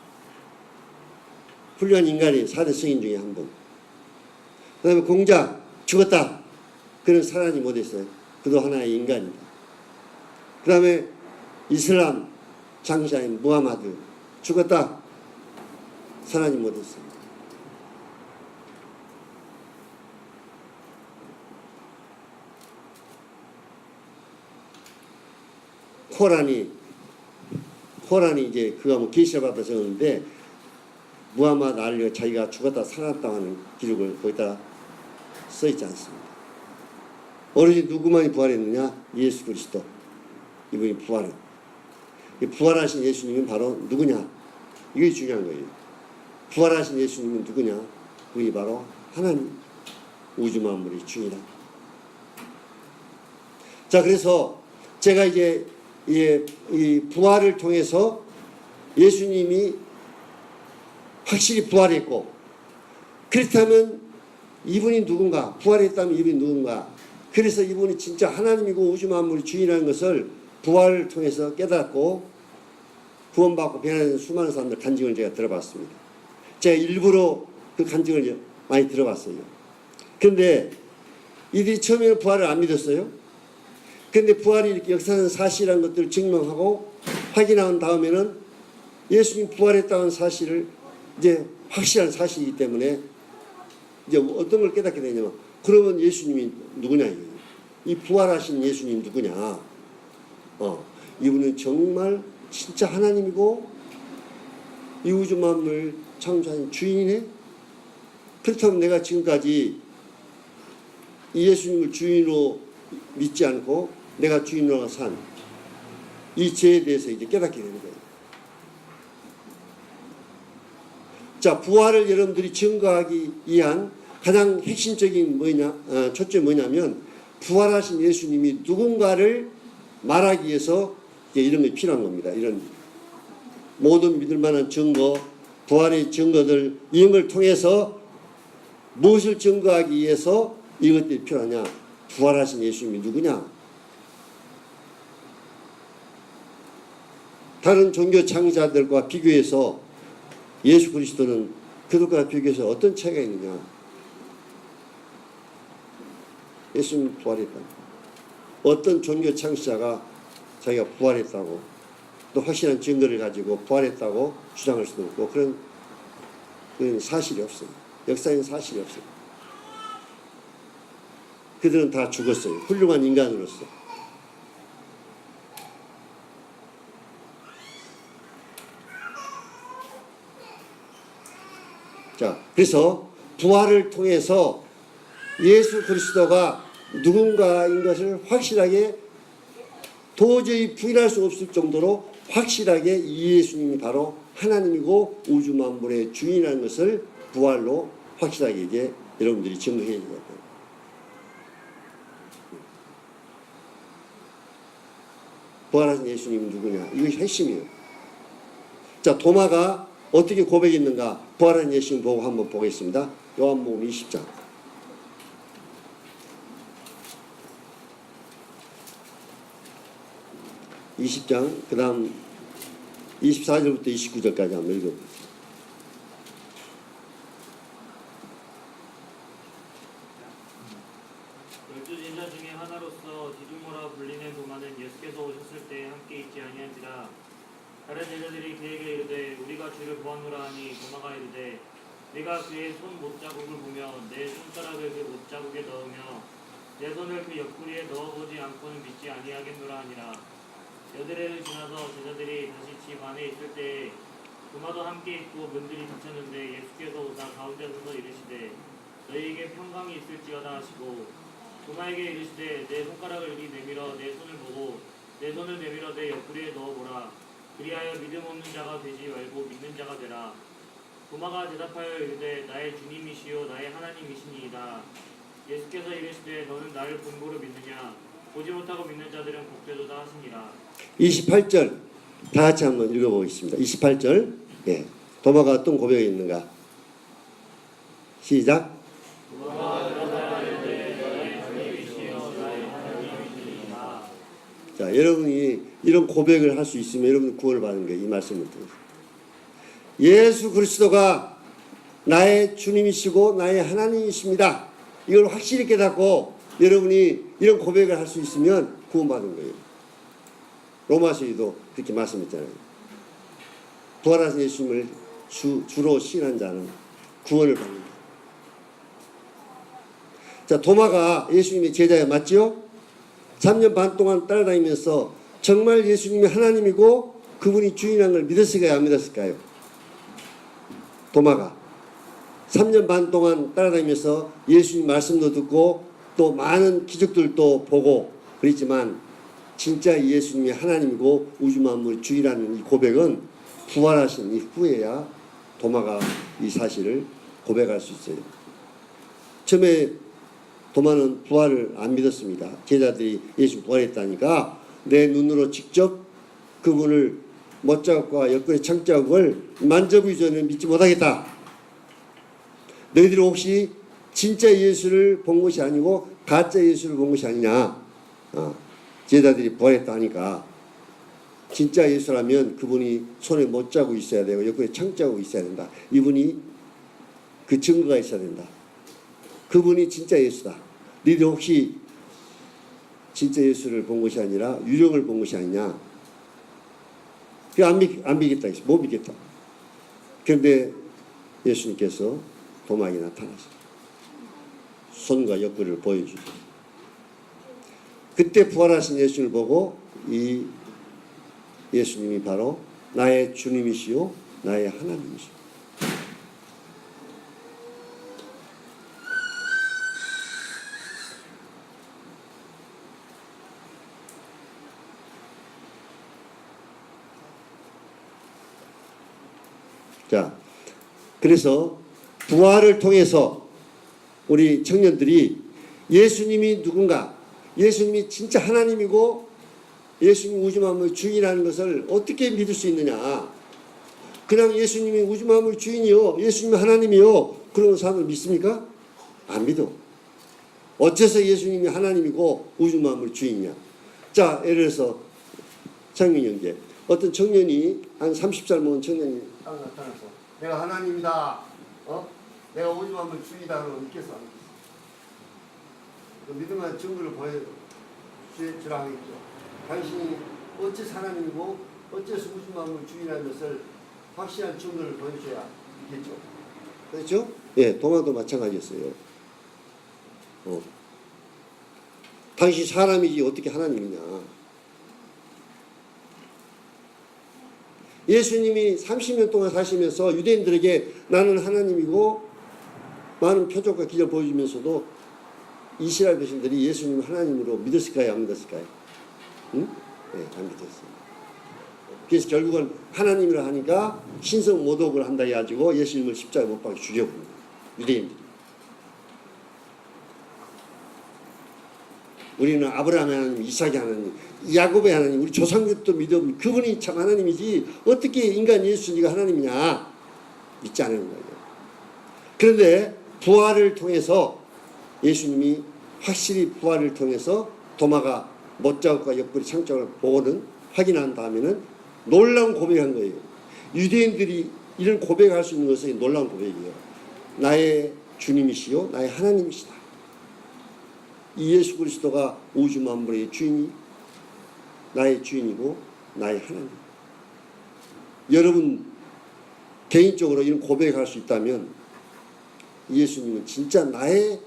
훌륭한 인간이 4대 성인 중에 한 분. 그 다음에 공자 죽었다. 그는 살아나지 못했어요. 그도 하나의 인간이다. 그 다음에 이슬람 창시자인 무하마드 죽었다. 살아나지 못했어요. 코란이 이제 그가 뭐 계시를 받아 적었는데 무하마드 알리가 자기가 죽었다 살아났다 하는 기록을 거기다 써있지 않습니다. 오로지 누구만이 부활했느냐? 예수 그리스도. 이분이 부활은. 부활하신 예수님은 바로 누구냐? 이게 중요한 거예요. 부활하신 예수님은 누구냐? 그분이 바로 하나님, 우주 만물의 주인이다. 자, 그래서 제가 이제 이 부활을 통해서 예수님이 확실히 부활했고, 그렇다면 이분이 누군가? 부활했다면 이분이 누군가? 그래서 이분이 진짜 하나님이고 우주 만물의 주인이라는 것을 부활을 통해서 깨닫고 구원받고 변화된 수많은 사람들 간증을 제가 들어봤습니다. 제가 일부러 그 간증을 많이 들어봤어요. 그런데 이들이 처음에는 부활을 안 믿었어요. 그런데 부활이 이렇게 역사는 사실이라는 것들을 증명하고 확인한 다음에는 예수님 부활했다는 사실을 이제 확실한 사실이기 때문에 이제 어떤 걸 깨닫게 되냐면, 그러면 예수님이 누구냐? 이 부활하신 예수님 누구냐? 이분은 정말 진짜 하나님이고 이 우주 만물 창조한 주인이네? 그렇다면 내가 지금까지 이 예수님을 주인으로 믿지 않고 내가 주인으로 산 이 죄에 대해서 이제 깨닫게 되는 거예요. 자, 부활을 여러분들이 증거하기 위한 가장 핵심적인 초점이 뭐냐면, 부활하신 예수님이 누군가를 말하기 위해서 이런 게 필요한 겁니다. 이런 모든 믿을 만한 증거, 부활의 증거들, 이런 걸 통해서 무엇을 증거하기 위해서 이것들이 필요하냐? 부활하신 예수님이 누구냐? 다른 종교 창시자들과 비교해서 예수 그리스도는 그들과 비교해서 어떤 차이가 있느냐? 예수님 부활했다. 어떤 종교 창시자가 자기가 부활했다고 또 확실한 증거를 가지고 부활했다고 주장할 수도 없고, 그런 사실이 없어요. 역사에는 사실이 없어요. 그들은 다 죽었어요. 훌륭한 인간으로서. 자, 그래서 부활을 통해서 예수 그리스도가 누군가인 것을 확실하게 도저히 부인할 수 없을 정도로 확실하게 이 예수님이 바로 하나님이고 우주 만물의 주인이라는 것을 부활로 확실하게 이제 여러분들이 증거해야 됩니다. 부활하신 예수님이 누구냐? 이것이 핵심이에요. 자, 도마가 어떻게 고백했는가? 부활한 예수님 보고 한번 보겠습니다. 요한복음 20장. 20장, 그 다음 24절부터 29절까지 한번 읽어보세요. 열두 제자 중에 하나로서 디두모라 불리는 도마는 예수께서 오셨을 때 함께 있지 아니한지라. 다른 제자들이 그에게 이르되 우리가 주를 보았노라 하니 도마가 이르되 내가 그의 손 못자국을 보며 내 손가락을 그 못자국에 넣으며 내 손을 그 옆구리에 넣어보지 않고는 믿지 아니하겠노라 하니라. 여드레를 지나서 제자들이 다시 집 안에 있을 때에 도마도 함께 있고 문들이 닫혔는데 예수께서 오사 가운데 서서 이르시되 너희에게 평강이 있을지어다 하시고 도마에게 이르시되 내 손가락을 이리 내밀어 내 손을 보고 내 손을 내밀어 내 옆구리에 넣어보라. 그리하여 믿음 없는 자가 되지 말고 믿는 자가 되라. 도마가 대답하여 이르되 나의 주님이시요 나의 하나님이시니이다. 예수께서 이르시되 너는 나를 본고로 믿느냐? 보지 못하고 믿는 자들은 복되도다 하시니라. 28절 다 같이 한번 읽어보겠습니다. 28절. 예. 도마가 어떤 고백이 있는가? 시작. 자, 여러분이 이런 고백을 할 수 있으면 여러분이 구원을 받는 거예요. 이 말씀을 통해서. 예수 그리스도가 나의 주님이시고 나의 하나님이십니다. 이걸 확실히 깨닫고 여러분이 이런 고백을 할 수 있으면 구원받은 거예요. 로마서에도 그렇게 말씀했잖아요. 부활하신 예수님을 주로 신한 자는 구원을 받는다. 자, 도마가 예수님의 제자야, 맞죠? 3년 반 동안 따라다니면서 정말 예수님이 하나님이고 그분이 주인한 걸 믿었을까요? 안 믿었을까요? 도마가 3년 반 동안 따라다니면서 예수님 말씀도 듣고 또 많은 기적들도 보고 그랬지만 진짜 예수님이 하나님이고 우주 만물의 주인이라는 이 고백은 부활하신 이후에야 도마가 이 사실을 고백할 수 있어요. 처음에 도마는 부활을 안 믿었습니다. 제자들이 예수 부활했다니까 내 눈으로 직접 그분을 못자국과 옆구리 창자국을 만져보기 전에 믿지 못하겠다. 너희들이 혹시 진짜 예수를 본 것이 아니고 가짜 예수를 본 것이 아니냐. 제자들이 부활했다 하니까 진짜 예수라면 그분이 손에 못자국 있어야 되고 옆구리에 창자국 있어야 된다. 이분이 그 증거가 있어야 된다. 그분이 진짜 예수다. 너희들 혹시 진짜 예수를 본 것이 아니라 유령을 본 것이 아니냐. 안 믿겠다. 못 믿겠다. 그런데 예수님께서 도마에게 나타나서 손과 옆구리를 보여주고 그때 부활하신 예수를 보고 이 예수님이 바로 나의 주님이시요 나의 하나님이시오. 자, 그래서 부활을 통해서 우리 청년들이 예수님이 누군가, 예수님이 진짜 하나님이고 예수님이 우주 만물의 주인이라는 것을 어떻게 믿을 수 있느냐. 그냥 예수님이 우주 만물의 주인이요, 예수님이 하나님이요, 그런 사람을 믿습니까? 안 믿어. 어째서 예수님이 하나님이고 우주 만물의 주인이냐. 자, 예를 들어서 청년 형제, 어떤 청년이 한 30살 먹은 청년이 딱 나타나서 내가 하나님이다, 내가 우주 만물의 주인이다 그러면 믿겠어, 안 믿겠어? 그 믿음의 증거를 보여주라 하겠죠. 당신이 어째서 하나님이고 어째서 우주 만물의 주인이라는 것을 확실한 증거를 보여줘야 있겠죠. 그렇죠? 예, 도마도 마찬가지였어요. 당신 사람이지 어떻게 하나님이냐. 예수님이 30년 동안 사시면서 유대인들에게 나는 하나님이고 많은 표적과 기적을 보여주면서도 이스라엘 백성들이 예수님을 하나님으로 믿었을까요? 안 믿었을까요? 응? 네, 안 믿었어요. 그래서 결국은 하나님이라 하니까 신성 모독을 한다 해가지고 예수님을 십자가에 못 박아 죽여버립니다. 유대인들이. 우리는 아브라함의 하나님, 이삭의 하나님, 야곱의 하나님, 우리 조상들도 믿음, 그분이 참 하나님이지 어떻게 인간 예수니가 하나님이냐 믿지 않는 거예요. 그런데 부활을 통해서 예수님이 확실히 부활을 통해서 도마가 못자국과 옆구리 창자국을 보고는 확인한 다음에는 놀라운 고백한 거예요. 유대인들이 이런 고백할 수 있는 것은 놀라운 고백이에요. 나의 주님이시요 나의 하나님이시다. 이 예수 그리스도가 우주 만물의 주인이 나의 주인이고 나의 하나님. 여러분 개인적으로 이런 고백할 수 있다면 예수님은 진짜 나의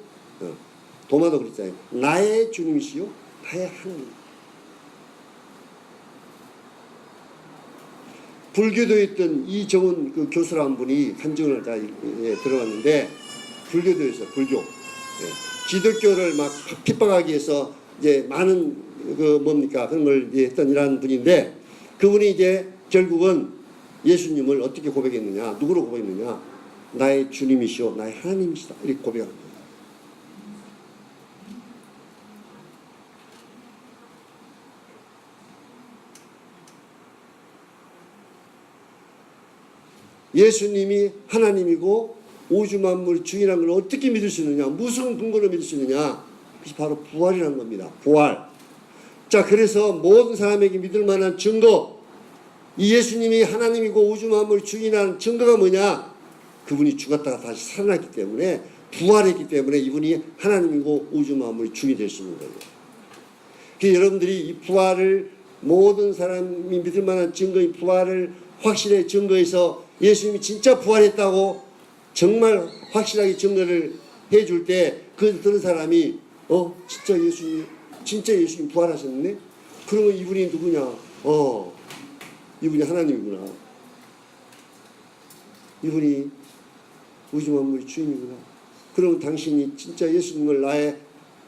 도마도 그랬잖아요. 나의 주님이시요 나의 하나님. 불교도에 있던 이정은 그 교수라는 분이 한증을 다 들어왔는데 불교도에서 불교 기독교를 막 핍박하기 위해서 이제 많은 그 뭡니까 그런 걸 이제 했던 이라는 분인데 그분이 이제 결국은 예수님을 어떻게 고백했느냐 누구로 고백했느냐 나의 주님이시오 나의 하나님이시다 이렇게 고백한 거예요. 예수님이 하나님이고 우주 만물 주인이라는 걸 어떻게 믿을 수 있느냐 무슨 근거로 믿을 수 있느냐 그것이 바로 부활이라는 겁니다. 부활. 자 그래서 모든 사람에게 믿을 만한 증거 이 예수님이 하나님이고 우주 만물 주인이라는 증거가 뭐냐 그분이 죽었다가 다시 살아났기 때문에 부활했기 때문에 이분이 하나님이고 우주 만물의 주인이 될 수 있는 거예요. 그래서 여러분들이 이 부활을 모든 사람이 믿을 만한 증거인 부활을 확실히 증거해서 예수님이 진짜 부활했다고 정말 확실하게 증거를 해줄 때 그 듣는 사람이 진짜 예수님 부활하셨네? 그러면 이분이 누구냐? 이분이 하나님이구나. 이분이 우주 만물의 주인이구나. 그러면 당신이 진짜 예수님을 나의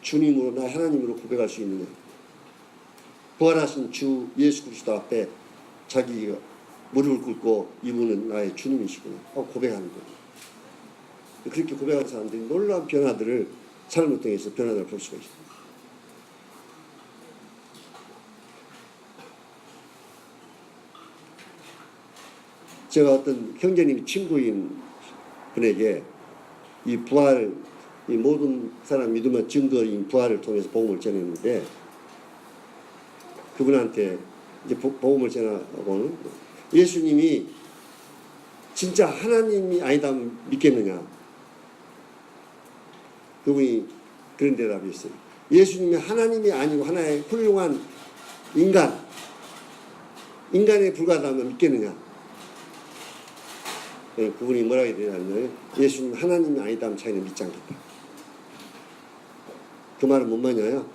주님으로 나의 하나님으로 고백할 수 있느냐? 부활하신 주 예수 그리스도 앞에 자기가 무릎을 꿇고 이분은 나의 주님이시구나 고백하는 거예요. 그렇게 고백하는 사람들이 놀라운 변화들을 삶을 통해서 변화를 볼 수가 있습니다. 제가 어떤 형제님 친구인 분에게 이 부활, 이 모든 사람 믿으면 증거인 부활을 통해서 복음을 전했는데 그분한테 이제 복음을 전하고는 예수님이 진짜 하나님이 아니다 믿겠느냐? 그분이 그런 대답이 있어요. 예수님이 하나님이 아니고 하나의 훌륭한 인간에 불과하다면 믿겠느냐? 그분이 뭐라고 해야 되냐면 예수님 하나님이 아니다면 자기는 믿지 않겠다. 그 말은 뭔 말이냐?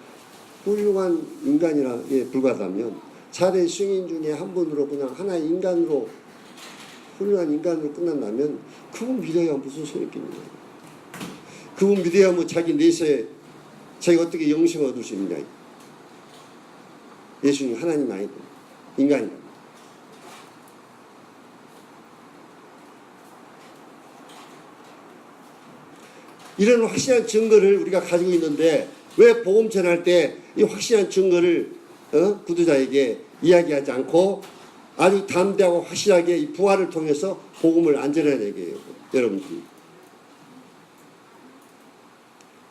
훌륭한 인간이라에 불과하다면 차례 승인 중에 한 분으로 그냥 하나의 인간으로 훌륭한 인간으로 끝난다면 그분 믿어야 무슨 소리 있겠느냐. 그분 믿어야 뭐 자기 내세에 자기가 어떻게 영생을 얻을 수 있느냐. 예수님 하나님 아니고 인간이다. 이런 확실한 증거를 우리가 가지고 있는데 왜 복음 전할 때 이 확실한 증거를 구두자에게 이야기하지 않고 아주 담대하고 확실하게 이 부활을 통해서 복음을 안 전해야 되겠어요. 여러분들이.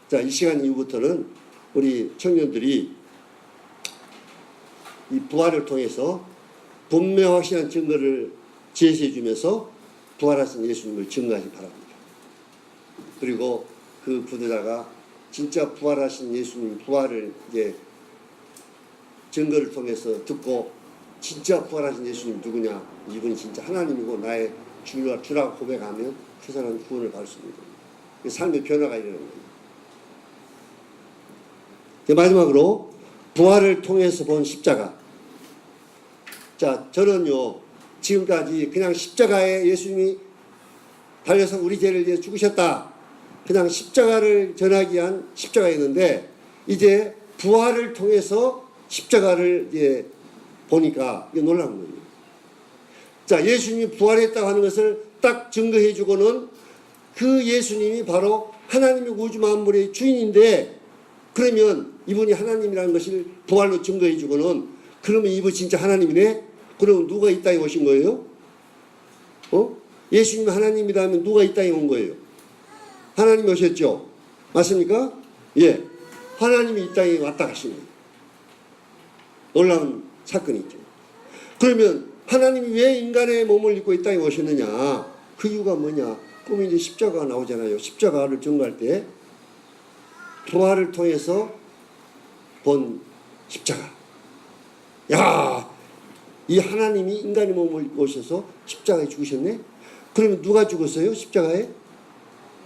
자, 이 시간 이후부터는 우리 청년들이 이 부활을 통해서 분명 확실한 증거를 제시해 주면서 부활하신 예수님을 증거하시 바랍니다. 그리고 그 부도자가 진짜 부활하신 예수님 부활을 이제 증거를 통해서 듣고 진짜 부활하신 예수님 누구냐? 이분이 진짜 하나님이고 나의 주라고 고백하면 그 사람은 구원을 받을 수 있는 거예요. 삶의 변화가 일어나는 거예요. 마지막으로 부활을 통해서 본 십자가. 자, 저는요 지금까지 그냥 십자가에 예수님이 달려서 우리 죄를 위해 죽으셨다. 그냥 십자가를 전하기 위한 십자가였는데 이제 부활을 통해서 십자가를 이제 보니까 이게 놀라운 거예요. 자, 예수님이 부활했다고 하는 것을 딱 증거해 주고는 그 예수님이 바로 하나님의 우주 만물의 주인인데 그러면 이분이 하나님이라는 것을 부활로 증거해 주고는 그러면 이분 진짜 하나님이네? 그러면 누가 이 땅에 오신 거예요? 예수님이 하나님이라면 누가 이 땅에 온 거예요? 하나님이 오셨죠? 맞습니까? 예. 하나님이 이 땅에 왔다 가신 거예요. 놀라운 사건이 있죠. 그러면 하나님이 왜 인간의 몸을 입고 이 땅에 오셨느냐? 그 이유가 뭐냐? 그러면 이제 십자가가 나오잖아요. 십자가를 증거할 때 부활을 통해서 본 십자가. 야, 이 하나님이 인간의 몸을 입고 오셔서 십자가에 죽으셨네? 그러면 누가 죽었어요? 십자가에?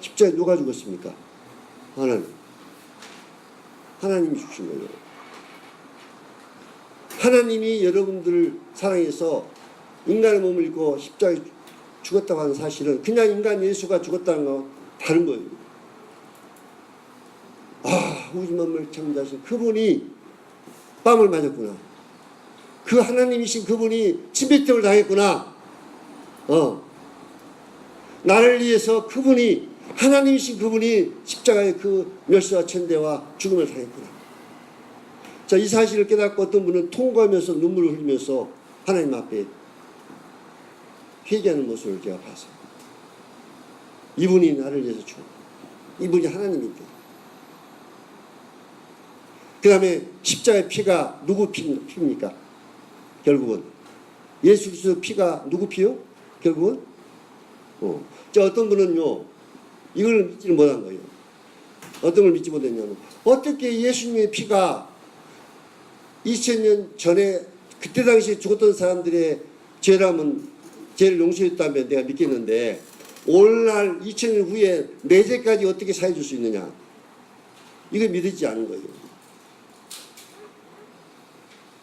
십자가에 누가 죽었습니까? 하나님. 하나님이 죽으신 거예요. 하나님이 여러분들을 사랑해서 인간의 몸을 입고 십자가에 죽었다고 하는 사실은 그냥 인간 예수가 죽었다는 거 다른 거예요. 아, 우주 만물 창조하신 그분이 뺨을 맞았구나. 그 하나님이신 그분이 침뱉음을 당했구나. 나를 위해서 그분이 하나님이신 그분이 십자가의 그 멸시와 천대와 죽음을 당했구나. 자, 이 사실을 깨닫고 어떤 분은 통곡하면서 눈물을 흘리면서 하나님 앞에 회개하는 모습을 제가 봤어요. 이분이 나를 위해서 죽었다. 이분이 하나님인데. 그 다음에 십자가의 피가 누구 피입니까? 결국은 예수 그리스도 피가 누구 피요? 결국은 자, 어떤 분은요 이걸 믿지를 못한 거예요. 어떤 걸 믿지 못했냐면 어떻게 예수님의 피가 2000년 전에 그때 당시에 죽었던 사람들의 죄라면 죄를 용서했다면 내가 믿겠는데 오늘날 2000년 후에 내 죄까지 어떻게 사해줄 수 있느냐? 이거 믿어지지 않은 거예요.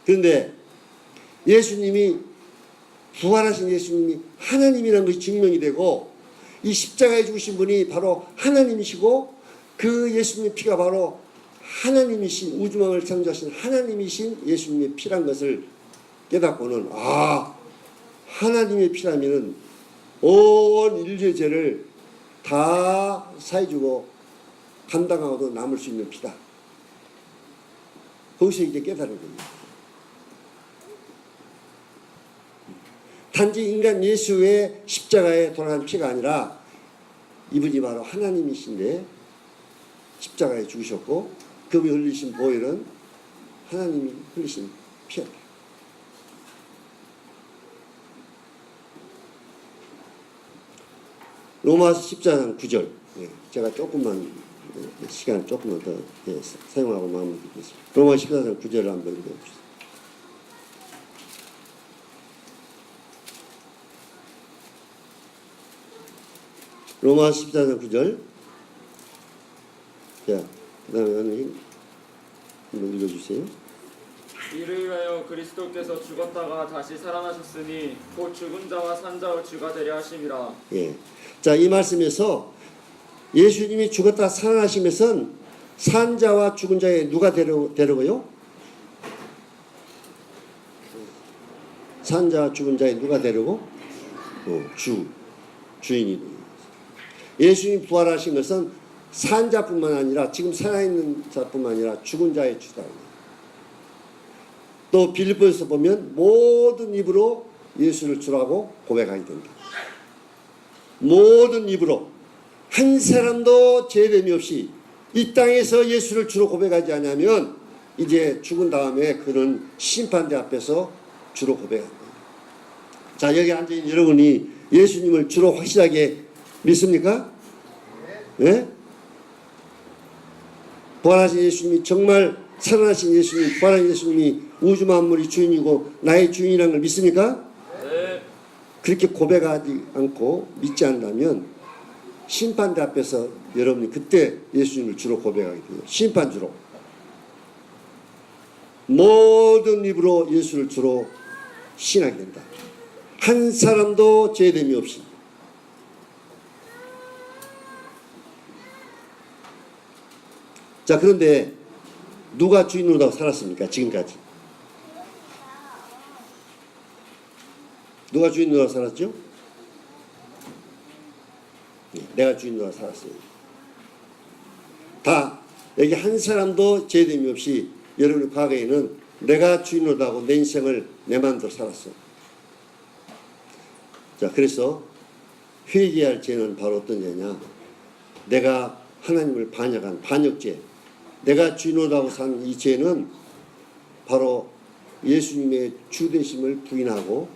그런데 예수님이 부활하신 예수님이 하나님이라는 것이 증명이 되고 이 십자가에 죽으신 분이 바로 하나님이시고 그 예수님의 피가 바로 하나님이신 우주망을 창조하신 하나님이신 예수님의 피란 것을 깨닫고는 하나님의 피라면은 온 인류의 죄를 다 사해주고 감당하고도 남을 수 있는 피다. 거기서 이제 깨달은 겁니다. 단지 인간 예수의 십자가에 돌아간 피가 아니라 이분이 바로 하나님이신데 십자가에 죽으셨고 그분이 흘리신 보혈은 하나님이 흘리신 피였다. 로마서 14장 9절 제가 조금만 시간을 조금만 더 사용하고 마무리 드리겠습니다. 로마서 14장 9절을 한번 읽어봅시다. 로마서 14장 9절. 자, 그 다음에 하나님 한번 읽어주세요. 이를 위하여 그리스도께서 죽었다가 다시 살아나셨으니 곧 죽은 자와 산 자의 주가 되려 하심이라. 예. 자, 이 말씀에서 예수님이 죽었다 살아나신 것은 산 자와 죽은 자에 누가 되려고요? 산 자와 죽은 자에 누가 되려고? 주인이. 예수님이 부활하신 것은 산 자뿐만 아니라 지금 살아있는 자뿐만 아니라 죽은 자의 주다. 또 빌립보에서 보면 모든 입으로 예수를 주라고 고백하게 된다. 모든 입으로 한 사람도 제됨이 없이 이 땅에서 예수를 주로 고백하지 않으면 이제 죽은 다음에 그는 심판대 앞에서 주로 고백한다. 자, 여기 앉아있는 여러분이 예수님을 주로 확실하게 믿습니까? 네? 부활하신 예수님이 정말 살아나신 예수님, 부활하신 예수님이 우주 만물의 주인이고 나의 주인이라는 걸 믿습니까? 네. 그렇게 고백하지 않고 믿지 않는다면 심판대 앞에서 여러분이 그때 예수님을 주로 고백하게 돼요. 심판주로. 모든 입으로 예수를 주로 신하게 된다. 한 사람도 죄됨이 없이. 자, 그런데 누가 주인으로 살았습니까? 지금까지. 누가 주인으로 살았죠? 내가 주인으로 살았어요. 다 여기 한 사람도 죄됨이 없이 여러분의 과거에는 내가 주인으로다고 내 인생을 내 마음대로 살았어. 자, 그래서 회개할 죄는 바로 어떤 죄냐? 내가 하나님을 반역한 반역죄. 내가 주인으로다고 산 이 죄는 바로 예수님의 주되심을 부인하고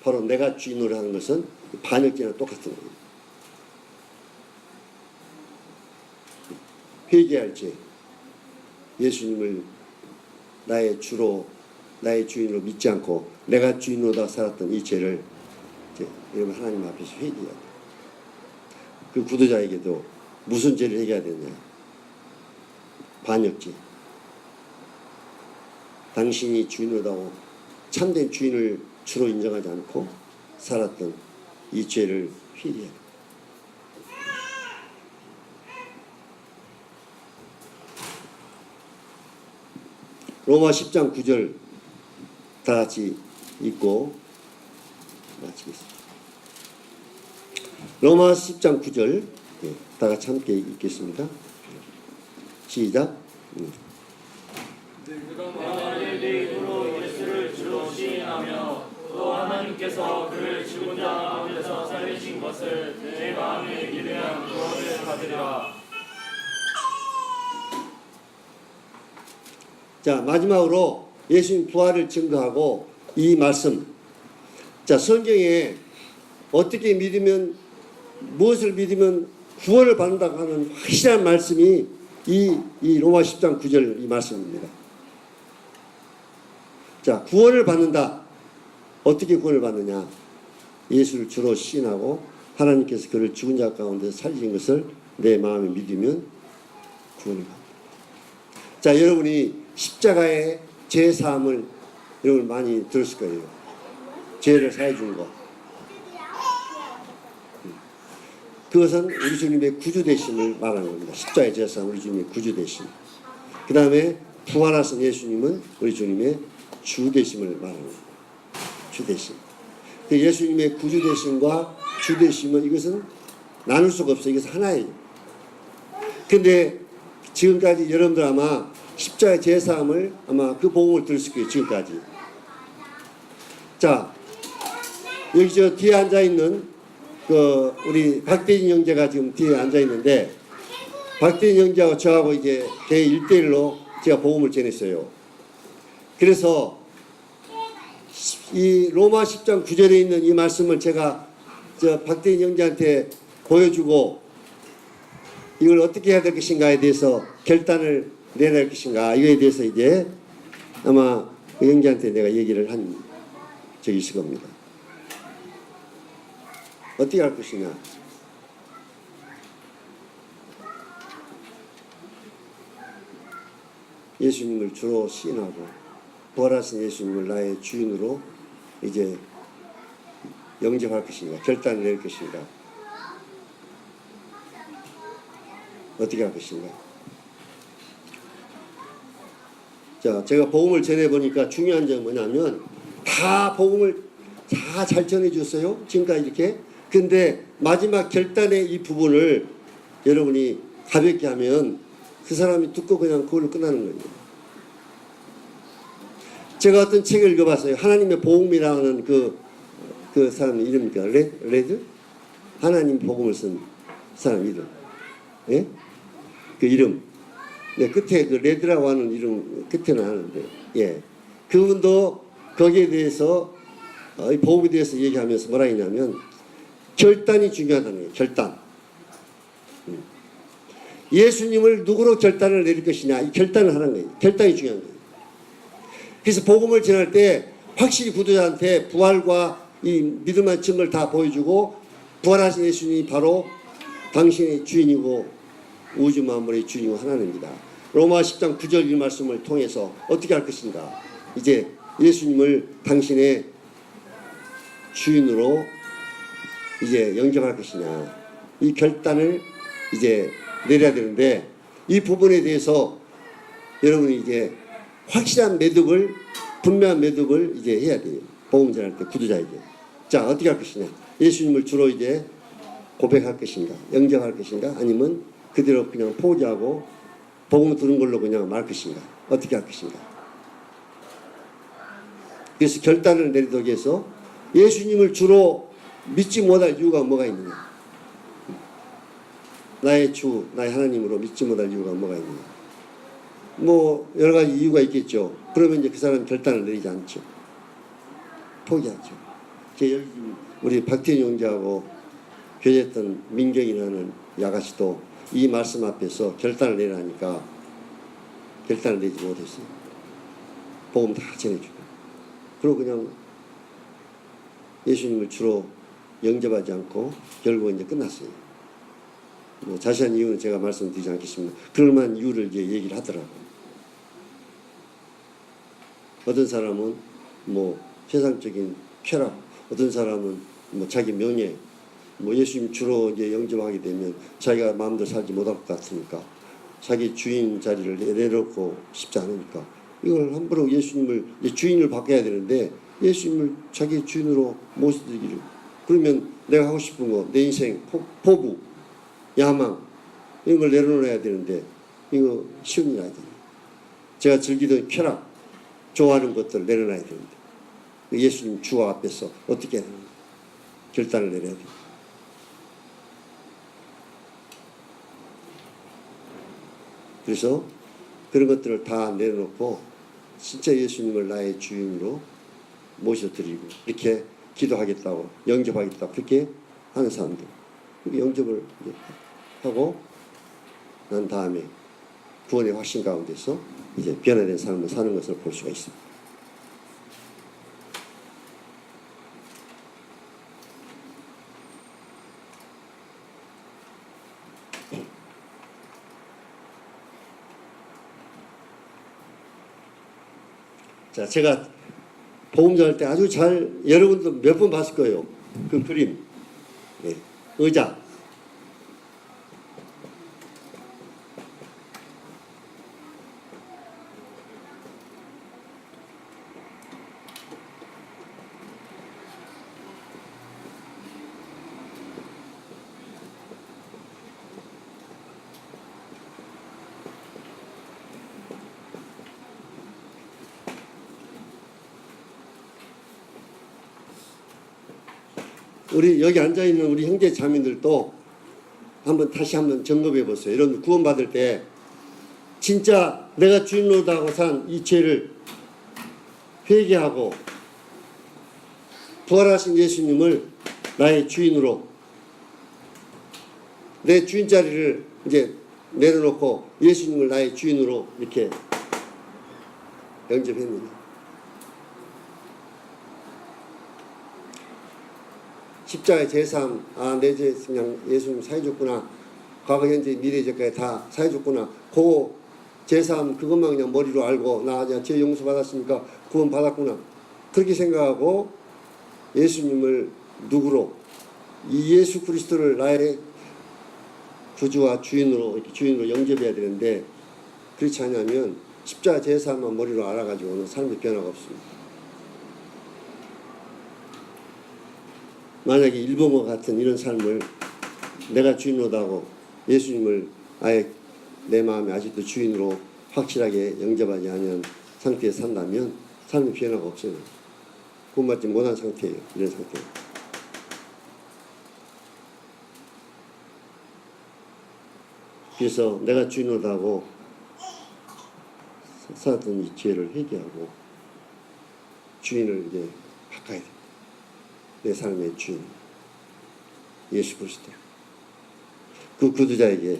바로 내가 주인으로 하는 것은 반역죄나 똑같은 거예요. 회개할 죄. 예수님을 나의 주로, 나의 주인으로 믿지 않고 내가 주인으로다 살았던 이 죄를 이제 여러분 하나님 앞에서 회개해야 돼. 그 구도자에게도 무슨 죄를 회개해야 되냐? 반역죄. 당신이 주인으로다고 참된 주인을 주로 인정하지 않고 살았던 이 죄를 회개해야 돼. 로마 10장 9절 다 같이 읽고 마치겠습니다. 로마 10장 9절 다 같이 함께 읽겠습니다. 시작. 만일 내 입으로 예수를 주로 시인하며 또 하나님께서 그를 죽은 자 가운데서 살리신 것을 내 마음에 믿으면 구원을 받으리라. 자, 마지막으로 예수님 부활을 증거하고 이 말씀. 자, 성경에 어떻게 믿으면, 무엇을 믿으면 구원을 받는다고 하는 확실한 말씀이 이 로마 10장 9절 이 말씀입니다. 자, 구원을 받는다. 어떻게 구원을 받느냐? 예수를 주로 시인하고 하나님께서 그를 죽은 자 가운데서 살리신 것을 내 마음에 믿으면 구원을 받는다. 자, 여러분이 십자가의 죄사함을 여러분 많이 들었을 거예요. 죄를 사해 준 거. 그것은 우리 주님의 구주 되심을 말하는 겁니다. 십자가의 죄사함, 우리 주님의 구주 되심. 그 다음에 부활하신 예수님은 우리 주님의 주 되심을 말하는 겁니다. 주 되심. 예수님의 구주 되심과 주 되심은 이것은 나눌 수가 없어요. 이것은 하나예요. 근데 지금까지 여러분들 아마 십자가의 제사함을 아마 그 복음을 들었을 거예요. 지금까지. 자, 여기 저 뒤에 앉아 있는 그 우리 박대진 형제가 지금 뒤에 앉아 있는데 박대진 형제하고 저하고 이제 대 1대1로 제가 복음을 전했어요. 그래서 이 로마 10장 9절에 있는 이 말씀을 제가 저 박대진 형제한테 보여주고 이걸 어떻게 해야 될 것인가에 대해서 결단을 내야 될 것인가 이거에 대해서 이제 아마 그 형제한테 내가 얘기를 한 적이 있을 겁니다. 어떻게 할 것이냐. 예수님을 주로 시인하고 부활하신 예수님을 나의 주인으로 이제 영접할 것인가, 결단을 낼 것인가, 어떻게 할 것인가. 자, 제가 복음을 전해보니까 중요한 점은 뭐냐면 다 복음을 다 잘 전해줬어요. 지금까지 이렇게. 근데 마지막 결단의 이 부분을 여러분이 가볍게 하면 그 사람이 듣고 그냥 그걸로 끝나는 거예요. 제가 어떤 책을 읽어봤어요. 하나님의 복음이라는 그 사람 이름입니까? 레드? 하나님 복음을 쓴 사람 이름. 예? 그 이름. 네, 끝에 그 레드라고 하는 이름 끝에는 하는데, 예. 그분도 거기에 대해서, 이 복음에 대해서 얘기하면서 뭐라 했냐면, 결단이 중요하다는 거예요. 결단. 예수님을 누구로 결단을 내릴 것이냐. 이 결단을 하는 거예요. 결단이 중요한 거예요. 그래서 복음을 전할 때 확실히 구도자한테 부활과 이 믿음의 증거를 다 보여주고 부활하신 예수님이 바로 당신의 주인이고 우주 만물의 주인이고 하나님입니다. 로마 10장 9절 이 말씀을 통해서 어떻게 할 것인가. 이제 예수님을 당신의 주인으로 이제 영접할 것이냐. 이 결단을 이제 내려야 되는데 이 부분에 대해서 여러분이 이제 확실한 매듭을, 분명한 매듭을 이제 해야 돼요. 복음 전할 때 구두자에게. 자, 어떻게 할 것이냐. 예수님을 주로 이제 고백할 것인가, 영접할 것인가, 아니면 그대로 그냥 포기하고 복음 들은 걸로 그냥 말 것인가? 어떻게 할 것인가? 그래서 결단을 내리도록 해서 예수님을 주로 믿지 못할 이유가 뭐가 있느냐? 나의 주, 나의 하나님으로 믿지 못할 이유가 뭐가 있느냐? 뭐 여러 가지 이유가 있겠죠. 그러면 이제 그 사람은 결단을 내리지 않죠. 포기하죠. 우리 박태인 형제하고 교제했던 민경이라는 야가씨도 이 말씀 앞에서 결단을 내라니까 결단을 내지 못했어요. 복음 다 전해주고. 그리고 그냥 예수님을 주로 영접하지 않고 결국 이제 끝났어요. 뭐 자세한 이유는 제가 말씀드리지 않겠습니다. 그럴 만한 이유를 이제 얘기를 하더라고요. 어떤 사람은 뭐 세상적인 쾌락, 어떤 사람은 뭐 자기 명예, 뭐 예수님 주로 이제 영접하게 되면 자기가 마음대로 살지 못할 것 같으니까 자기 주인 자리를 내놓고 싶지 않으니까 이걸 함부로 예수님을 주인을 바꿔야 되는데 예수님을 자기 주인으로 모시기를 그러면 내가 하고 싶은 거 내 인생 포부 야망 이런 걸 내려놓아야 되는데 이거 쉬운 일 아니잖아요. 제가 즐기던 쾌락 좋아하는 것들 내려놔야 되는데 예수님 주 앞에서 어떻게 해야 되나 결단을 내려야 돼요. 그래서 그런 것들을 다 내려놓고 진짜 예수님을 나의 주인으로 모셔드리고 이렇게 기도하겠다고 영접하겠다고 그렇게 하는 사람들 영접을 하고 난 다음에 구원의 확신 가운데서 이제 변화된 삶을 사는 것을 볼 수가 있습니다. 자, 제가 복음 전할 때 아주 잘 여러분도 몇 번 봤을 거예요. 그 그림, 네. 의자. 우리 여기 앉아있는 우리 형제 자매들도 다시 한번 점검해 보세요. 이런 구원받을 때 진짜 내가 주인으로다고 산 이 죄를 회개하고 부활하신 예수님을 나의 주인으로 내 주인 자리를 이제 내려놓고 예수님을 나의 주인으로 이렇게 영접했느냐. 십자가의 제삼, 내 죄 그냥 예수님 사해줬구나. 과거, 현재, 미래, 전까지 다 사해줬구나. 그 제삼 그것만 그냥 머리로 알고 나 그냥 죄 용서 받았으니까 구원 받았구나. 그렇게 생각하고 예수님을 누구로 이 예수 그리스도를 나의 구주와 주인으로 이렇게 주인으로 영접해야 되는데 그렇지 않으면 십자가 제삼만 머리로 알아가지고는 삶의 변화가 없습니다. 만약에 일본어 같은 이런 삶을 내가 주인으로다고 예수님을 아예 내 마음에 아직도 주인으로 확실하게 영접하지 않은 상태에 산다면 삶의 변화가 없어요. 구원받지 못한 상태예요. 이런 상태예요. 그래서 내가 주인으로다고 살았던 이 죄를 회개하고 주인을 이제 바꿔야 돼요. 내 삶의 주인 예수 그리스도. 그 구두자에게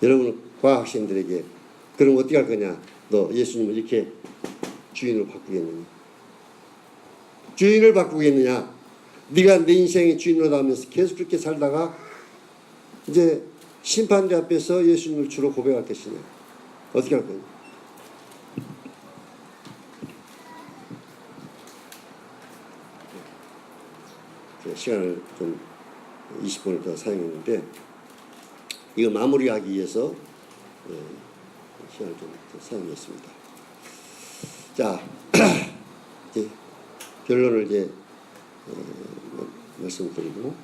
여러분 과학생들에게 그럼 어떻게 할 거냐? 너 예수님을 이렇게 주인으로 바꾸겠느냐? 주인을 바꾸겠느냐? 네가 내 인생의 주인으로 하면서 계속 그렇게 살다가 이제 심판대 앞에서 예수님을 주로 고백할 것이냐? 어떻게 할 거냐? 시간을 좀 20분을 더 사용했는데 이거 마무리하기 위해서 시간을 좀 더 사용했습니다. 자, 이제 결론을 이제 말씀드리고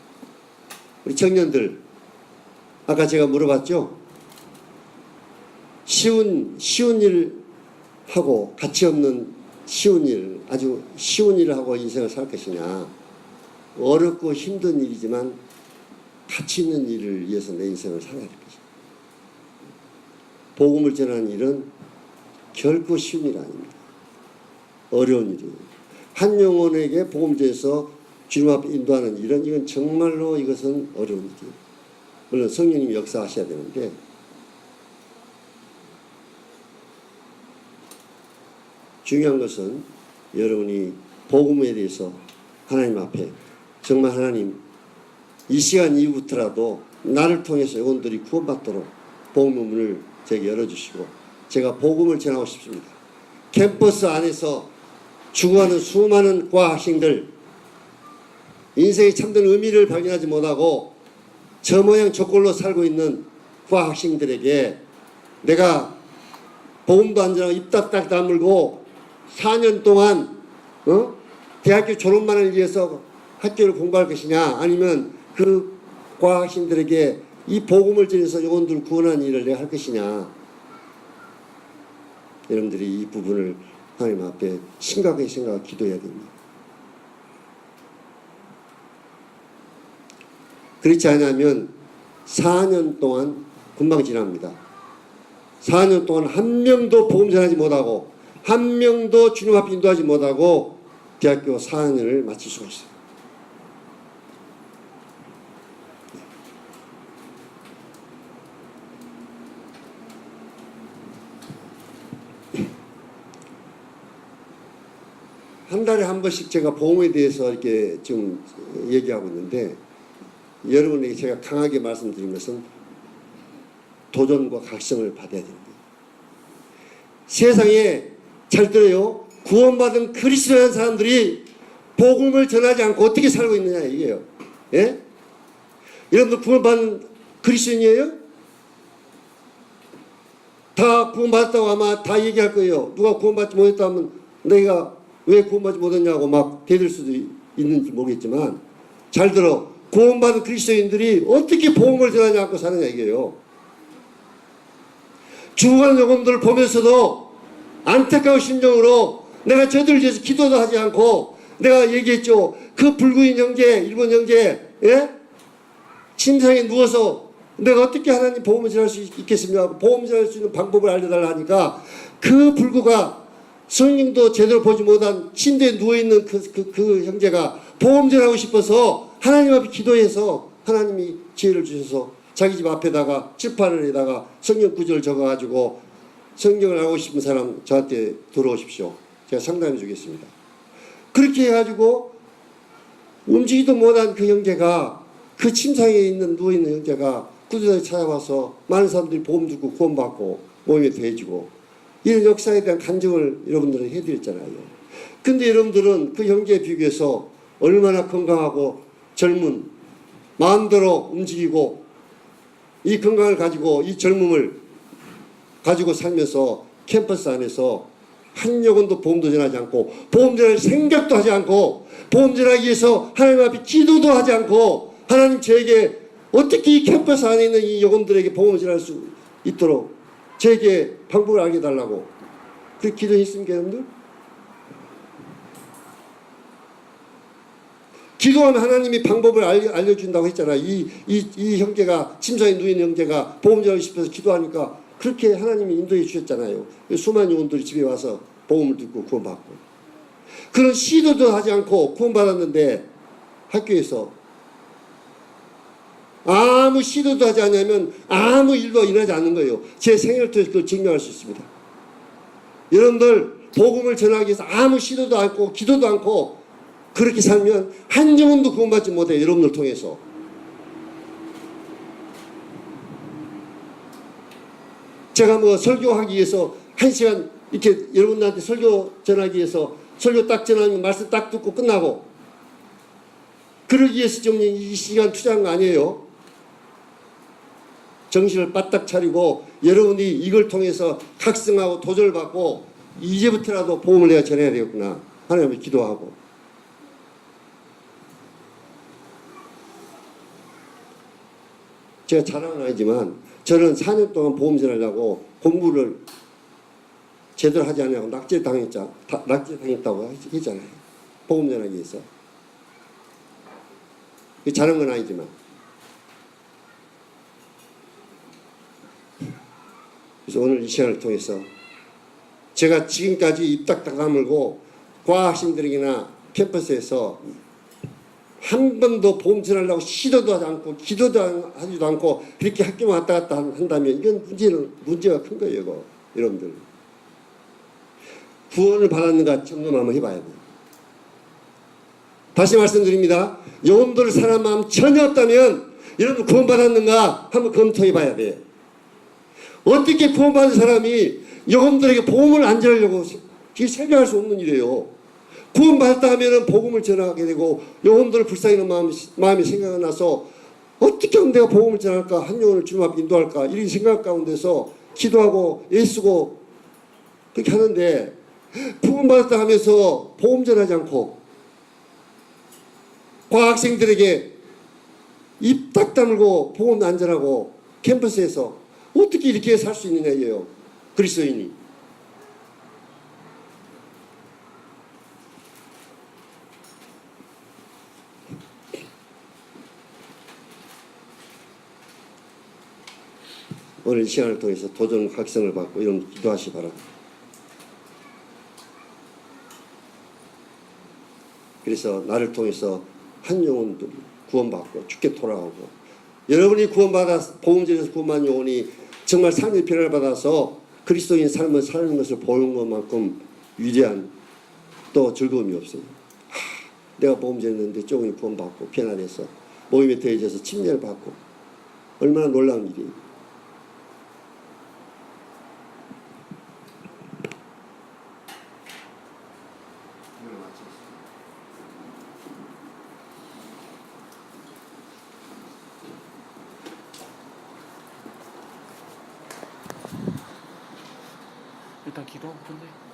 우리 청년들 아까 제가 물어봤죠? 쉬운 일 하고 가치 없는 쉬운 일, 아주 쉬운 일을 하고 인생을 살 것이냐, 어렵고 힘든 일이지만 가치 있는 일을 위해서 내 인생을 살아야 될 것이냐. 복음을 전하는 일은 결코 쉬운 일이 아닙니다. 어려운 일이에요. 한 영혼에게 복음을 전해서 주님 앞에 인도하는 일은 이건 정말로 이것은 어려운 일이에요. 물론 성령님이 역사하셔야 되는데, 중요한 것은 여러분이 복음에 대해서 하나님 앞에 정말 하나님 이 시간 이후부터라도 나를 통해서 영혼들이 구원받도록 복음의 문을 제게 열어주시고 제가 복음을 전하고 싶습니다. 캠퍼스 안에서 죽어가는 수많은 과학생들, 인생의 참된 의미를 발견하지 못하고 저 모양 저 꼴로 살고 있는 과학생들에게 내가 복음도 안 전하고 입 딱 다물고 4년 동안 대학교 졸업만을 위해서 학교를 공부할 것이냐, 아니면 그 과학생들에게 이 복음을 전해서 영혼들을 구원하는 일을 내가 할 것이냐. 여러분들이 이 부분을 하나님 앞에 심각하게 생각하고 기도해야 됩니다. 그렇지 않으면 4년 동안 금방 지납니다. 4년 동안 한 명도 복음 전하지 못하고 한 명도 주님 앞에 인도하지 못하고 대학교 4학년을 마칠 수가 있어요. 한 달에 한 번씩 제가 복음에 대해서 이렇게 좀 얘기하고 있는데, 여러분에게 제가 강하게 말씀드린 것은 도전과 각성을 받아야 됩니다. 세상에 잘 들어요. 구원받은 그리스도인 사람들이 복음을 전하지 않고 어떻게 살고 있느냐 이게요. 예? 여러분들 구원받은 그리스도인이에요? 다 구원받았다고 아마 다 얘기할 거예요. 누가 구원받지 못했다 하면 내가 왜 구원받지 못했냐고 막 대들 수도 있는지 모르겠지만, 잘 들어. 구원받은 그리스도인들이 어떻게 복음을 전하지 않고 사느냐 이게요. 죽어가는 영혼들을 보면서도 안타까운 심정으로 내가 저들을 위해서 기도도 하지 않고, 내가 얘기했죠. 그 불구인 형제, 일본 형제, 예? 침상에 누워서 내가 어떻게 하나님 복음을 전할 수 있겠습니까? 복음을 전할 수 있는 방법을 알려달라 하니까 그 불구가 성령도 제대로 보지 못한 침대에 누워있는 그 형제가 복음 전하고 싶어서 하나님 앞에 기도해서 하나님이 지혜를 주셔서 자기 집 앞에다가 칠판에다가 성경 구절을 적어가지고 성경을 알고 싶은 사람 저한테 들어오십시오. 제가 상담해 주겠습니다. 그렇게 해가지고 움직이도 못한 그 형제가, 그 침상에 있는 누워있는 형제가 꾸준히 찾아와서 많은 사람들이 복음 듣고 구원받고 모임에 더해지고, 이런 역사에 대한 간증을 여러분들은 해드렸잖아요. 근데 여러분들은 그 형제에 비교해서 얼마나 건강하고 젊은, 마음대로 움직이고 이 건강을 가지고 이 젊음을 가지고 살면서 캠퍼스 안에서 한 영혼도 복음도 전하지 않고 복음 전할 생각도 하지 않고 복음 전하기 위해서 하나님 앞에 기도도 하지 않고, 하나님 저에게 어떻게 이 캠퍼스 안에 있는 이 영혼들에게 복음을 전할 수 있도록 저에게 방법을 알게 해달라고 그렇게 기도했습니까 여러분들? 기도하면 하나님이 방법을 알려준다고 했잖아. 이 형제가, 침상에 누워있는 형제가 복음 전하고 싶어서 기도하니까 그렇게 하나님이 인도해 주셨잖아요. 수많은 영혼들이 집에 와서 복음을 듣고 구원받고. 그런 시도도 하지 않고 구원받았는데 학교에서 아무 시도도 하지 않으면 아무 일도 일어나지 않는 거예요. 제 생애를 통해서 그걸 증명할 수 있습니다. 여러분들 복음을 전하기 위해서 아무 시도도 않고 기도도 않고 그렇게 살면 한 영혼도 구원받지 못해요. 여러분들 통해서. 제가 뭐 설교하기 위해서 1시간 이렇게 여러분들한테 설교 전하기 위해서 설교 딱 전하면 말씀 딱 듣고 끝나고, 그러기 위해서 좀 이 시간 투자한 거 아니에요. 정신을 바짝 차리고 여러분이 이걸 통해서 각성하고 도전을 받고 이제부터라도 복음을 내가 전해야 되겠구나 하나님을 기도하고. 제가 자랑은 아니지만 저는 4년 동안 보험질 하려고 공부를 제대로 하지 않냐고 낙제당했다고 했잖아요. 보험전하기 위해서. 잘한 건 아니지만. 그래서 오늘 이 시간을 통해서 제가 지금까지 입 딱딱 다물고 과학생들에게나 캠퍼스에서 한 번도 보험전하려고 시도도 하지 않고 기도도 하지도 않고 그렇게 학교만 왔다 갔다 한다면 이건 문제가 큰 거예요. 이거. 여러분들. 구원을 받았는가 점검 한번 해봐야 돼요. 다시 말씀드립니다. 영혼들을 사랑하는 마음 전혀 없다면 여러분 구원 받았는가 한번 검토해봐야 돼요. 어떻게 구원받은 사람이 영혼들에게 복음을 안 전하려고 이게 설명할 수 없는 일이에요. 구원받았다 하면은 복음을 전하게 되고 영혼들을 불쌍히는 마음이 생각이 나서 어떻게 하면 내가 복음을 전할까 한 영혼을 주님 앞에 인도할까 이런 생각 가운데서 기도하고 애쓰고 그렇게 하는데 구원받았다 하면서 복음 전하지 않고 과학생들에게 입 딱 다물고 복음 안 전하고 캠퍼스에서 어떻게 이렇게 살 수 있느냐 이에요. 그리스도인이. 오늘 이 시간을 통해서 도전 각성을 받고 이런 기도하시 바랍니다. 그래서 나를 통해서 한 영혼들이 구원받고 죽게 돌아오고 여러분이 구원받아 복음전에서 구원받은 영혼이 정말 삶의 변화를 받아서 그리스도인 삶을 사는 것을 보는 것만큼 위대한 또 즐거움이 없어요. 내가 복음전했는데 조금이 구원받고 변화돼서 모임에 더해져서 침례를 받고 얼마나 놀라운 일이에요. 일단 기도하고 끝내.